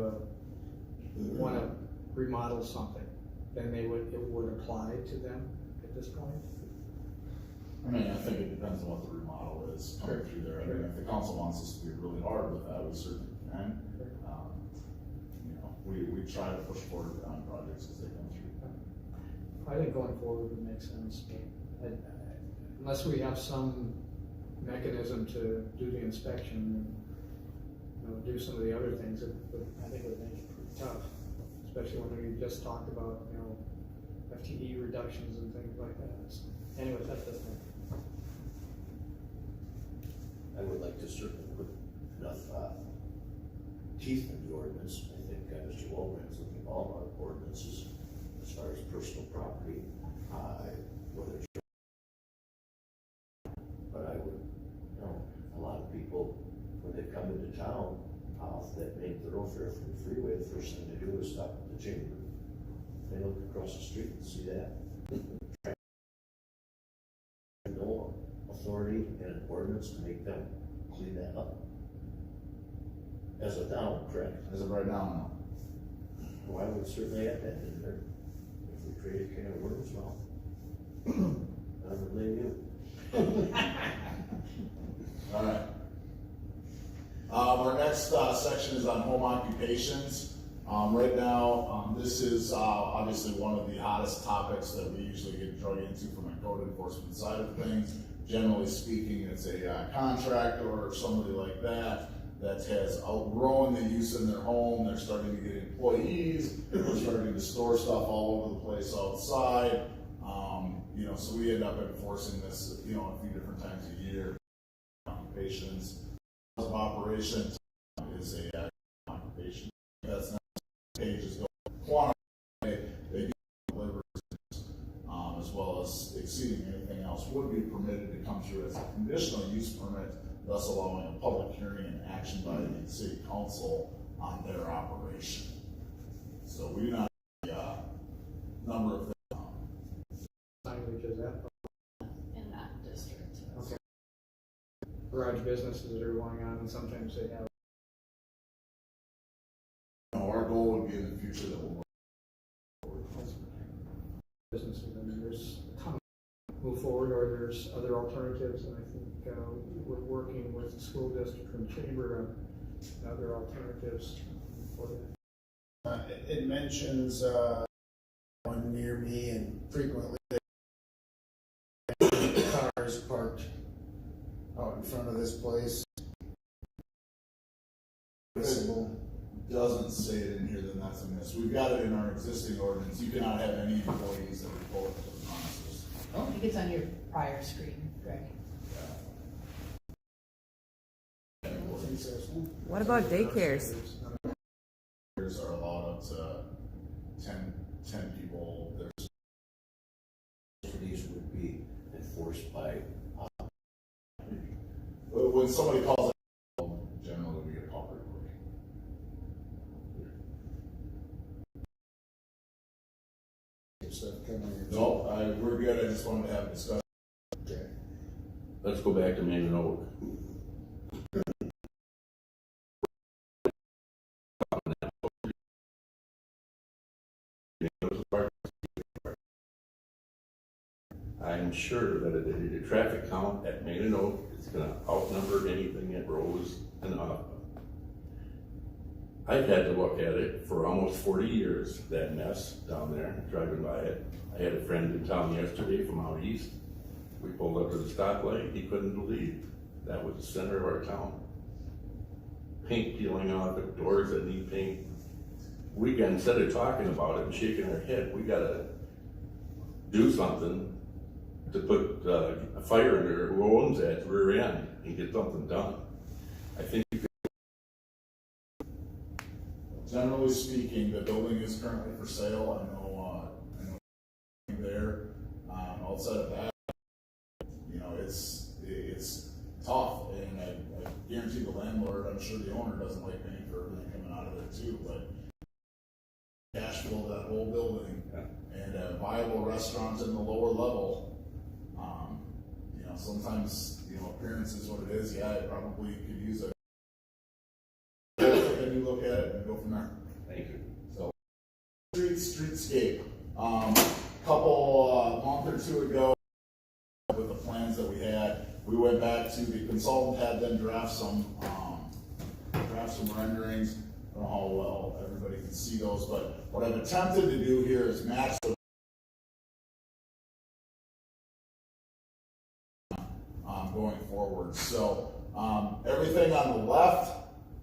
want to remodel something, then it would apply to them at this point? I think it depends on what the remodel is coming through there. If the council wants us to be really hard with that, we certainly can. We try to push forward on projects as they come through. I think going forward would make sense, but unless we have some mechanism to do the inspection and do some of the other things, I think it would make it pretty tough, especially when we just talked about FTE reductions and things like that. So, anyway, that's the thing. I would like to certainly put enough teeth in the ordinance. I think Mr. Walgren's looking at all our ordinances as far as personal property, whether it's. But I would, a lot of people, when they come into town, that main thoroughfare from the freeway, the first thing they do is stop at the chamber. They look across the street and see that. No authority and an ordinance to make them clean that up. As of now, correct? As of right now, no. Well, I would certainly add that in there. If we create a can of worms, well, I don't blame you. Alright. Our next section is on home occupations. Right now, this is obviously one of the hottest topics that we usually get drug into from a code enforcement side of things. Generally speaking, it's a contractor or somebody like that has outgrown the use in their home. They're starting to get employees. They're starting to store stuff all over the place outside. So we end up enforcing this, a few different times a year. Occupations of operations is a occupation. That's not pages go quantify. They do deliver as well as exceeding anything else would be permitted to come through as a conditional use permit, thus allowing a public hearing and action by the city council on their operation. So we do not number of Language is that, In that district. okay. Garage businesses that are going on, and sometimes they have. our goal would be in the future that we'll Businesses, and there's a ton of move forward, or there's other alternatives, and I think we're working with the school district and chamber on other alternatives for that. It mentions one near me, and frequently cars parked out in front of this place. Visible. doesn't say it in here, then that's a miss. We've got it in our existing ordinance. You cannot have any employees that report to the premises. I don't think it's on your prior screen, Greg. What about daycares? Daycares are allowed up to 10 people. There's These would be enforced by, when somebody calls it, generally we get a call pretty quick. No, we're good. I just wanted to have a discussion. Okay. Let's go back to Main and Oak. I'm sure that a traffic count at Main and Oak is gonna outnumber anything at Rose and Owatonna. I've had to look at it for almost 40 years, that mess down there, driving by it. I had a friend in town yesterday from out east. We pulled up to the stoplight, he couldn't believe that was the center of our town. Paint peeling off, the doors that need paint. We got, instead of talking about it and shaking our head, we gotta do something to put a fire under who owns that rear end and get something done. I think Generally speaking, the building is currently for sale. I know there. Outside of that, it's tough, and I guarantee the landlord, I'm sure the owner doesn't like paying for everything coming out of there too, but cash flow that whole building and a viable restaurant in the lower level. Sometimes, appearance is what it is. Yeah, it probably could use a then you look at it and go from there. Thank you. So, streetscape. Month or two ago, with the plans that we had, we went back to the consultant, had them draft some renderings. I don't know how well everybody can see those, but what I've attempted to do here is match the going forward. So everything on the left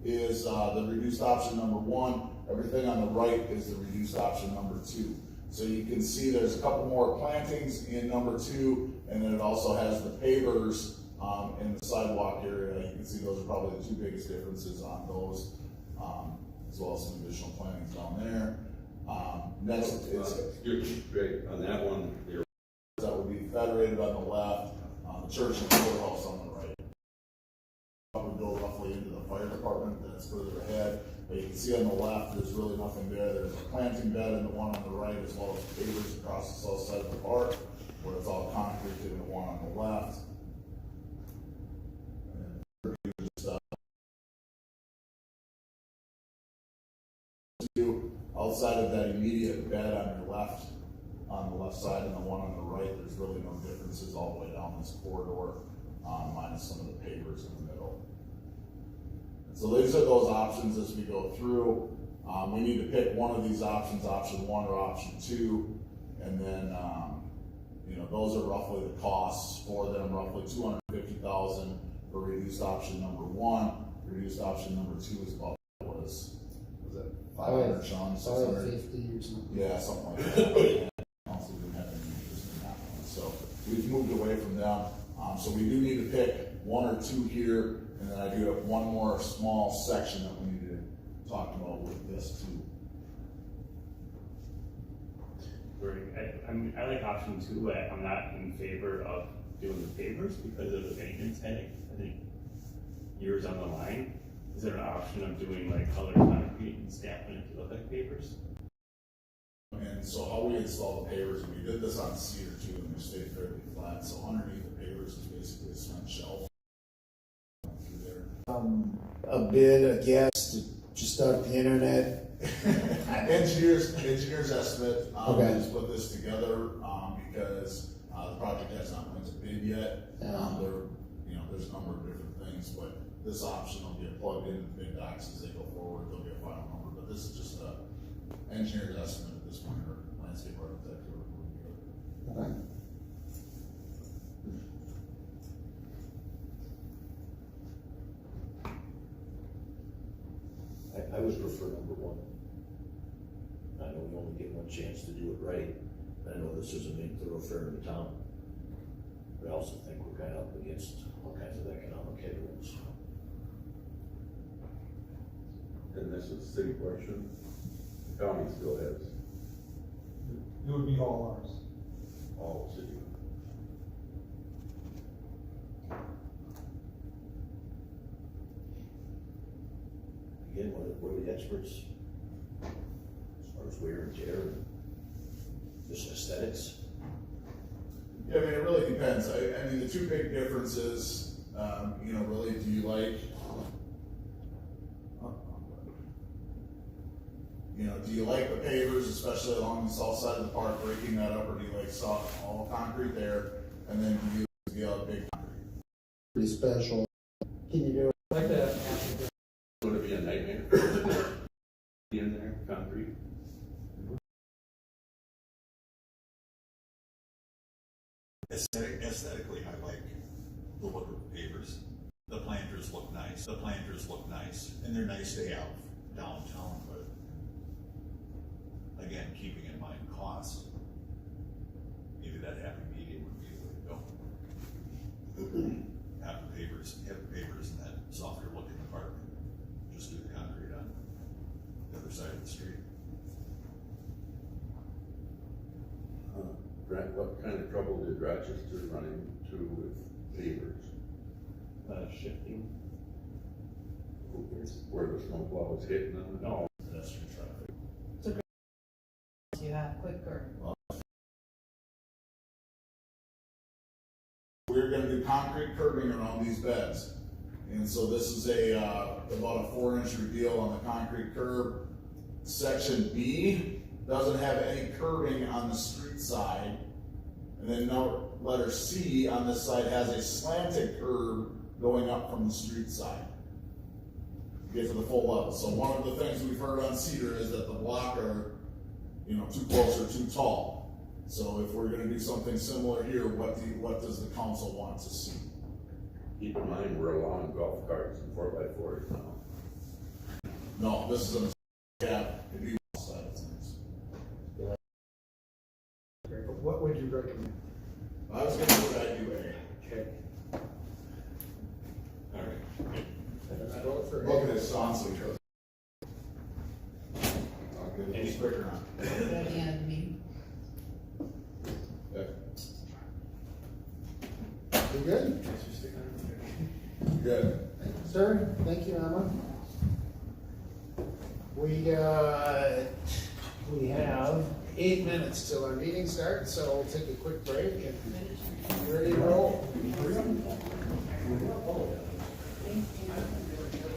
is the reduced option number 1. Everything on the right is the reduced option number 2. So you can see there's a couple more plantings in number 2, and then it also has the pavers in the sidewalk area. You can see those are probably the 2 biggest differences on those, as well as some additional plantings down there. Next is great on that one. that would be Federated on the left, the church and courthouse on the right. Would go roughly into the fire department, that's further ahead. But you can see on the left, there's really nothing there. There's a planting bed in the one on the right, as well as pavers across the south side of the park, where it's all concrete in the one on the left. And then outside of that immediate bed on your left, on the left side, and the one on the right, there's really no differences all the way down this corridor, minus some of the pavers in the middle. So these are those options as we go through. We need to pick one of these options, option 1 or option 2, and then, you know, those are roughly the costs for them, roughly $250,000 for reduced option number 1. Reduced option number 2 is about, was it 500, Sean? 600? 550 or something. Yeah, something like that. Council didn't have any interest in that one, so we've moved away from them. So we do need to pick 1 or 2 here, and then I do have one more small section that we need to talk about with this too. I like option 2, I'm not in favor of doing the pavers because of the maintenance headache, I think years on the line. Is there an option of doing like colored concrete and stamping it to look like pavers? And so how we install the pavers, we did this on cedar too, and they stayed fairly flat, so underneath the pavers is basically a cement shelf. Through there. A bid, a guess, just off the internet. Engineer's estimate, Okay. is put this together, because, the project has not went to bid yet. There's a number of different things, but this option will get plugged in the bid docs as they go forward, there'll be a final number, but this is just a engineer's estimate at this point, or landscape architect, or. Okay. I would prefer number 1. I know we only get one chance to do it right. I know this is a main thoroughfare in the town. But I also think we're kind of up against all kinds of economic headwinds. And this is a city question. The county still has It would be all ours. all city. Again, what are the experts? As far as wear and tear and just aesthetics? Yeah, I mean, it really depends. I mean, the two big differences, really, do you like, do you like the pavers, especially along the south side of the park, breaking that up, or do you like soft, all concrete there, and then do you like the other big concrete? Pretty special. Can you do it? Like that. Would it be a nightmare? In there, concrete? Aesthetically, I like the look of the pavers. The planters look nice. And they're nice to have downtown, but again, keeping in mind cost, maybe that happy medium would be the way to go. Have the pavers in that softer looking apartment. Just do the concrete on the other side of the street. Brent, what kind of trouble did Rochester run into with pavers? Shifting. Where the snowplow was hitting them? No. Pedestrian traffic. You have quicker. We're gonna do concrete curbing around these beds. And so this is about a 4-inch reveal on the concrete curb. Section B doesn't have any curbing on the street side. And then letter C on this side has a slanted curb going up from the street side. Get to the full level. So one of the things we've heard on Cedar is that the block are, too close or too tall. So if we're gonna do something similar here, what does the council want to see? Keep in mind, we're allowing golf carts and 4x4s now. No, this is a it'd be side of things. What would you recommend? I was gonna do that anyway. Okay. All right. Look at his son, so he goes. Okay, he's quicker on. At the end of the meeting. Okay. You good? Good. Sir, thank you, Emma. We have 8 minutes till our meeting starts, so we'll take a quick break and ready to roll.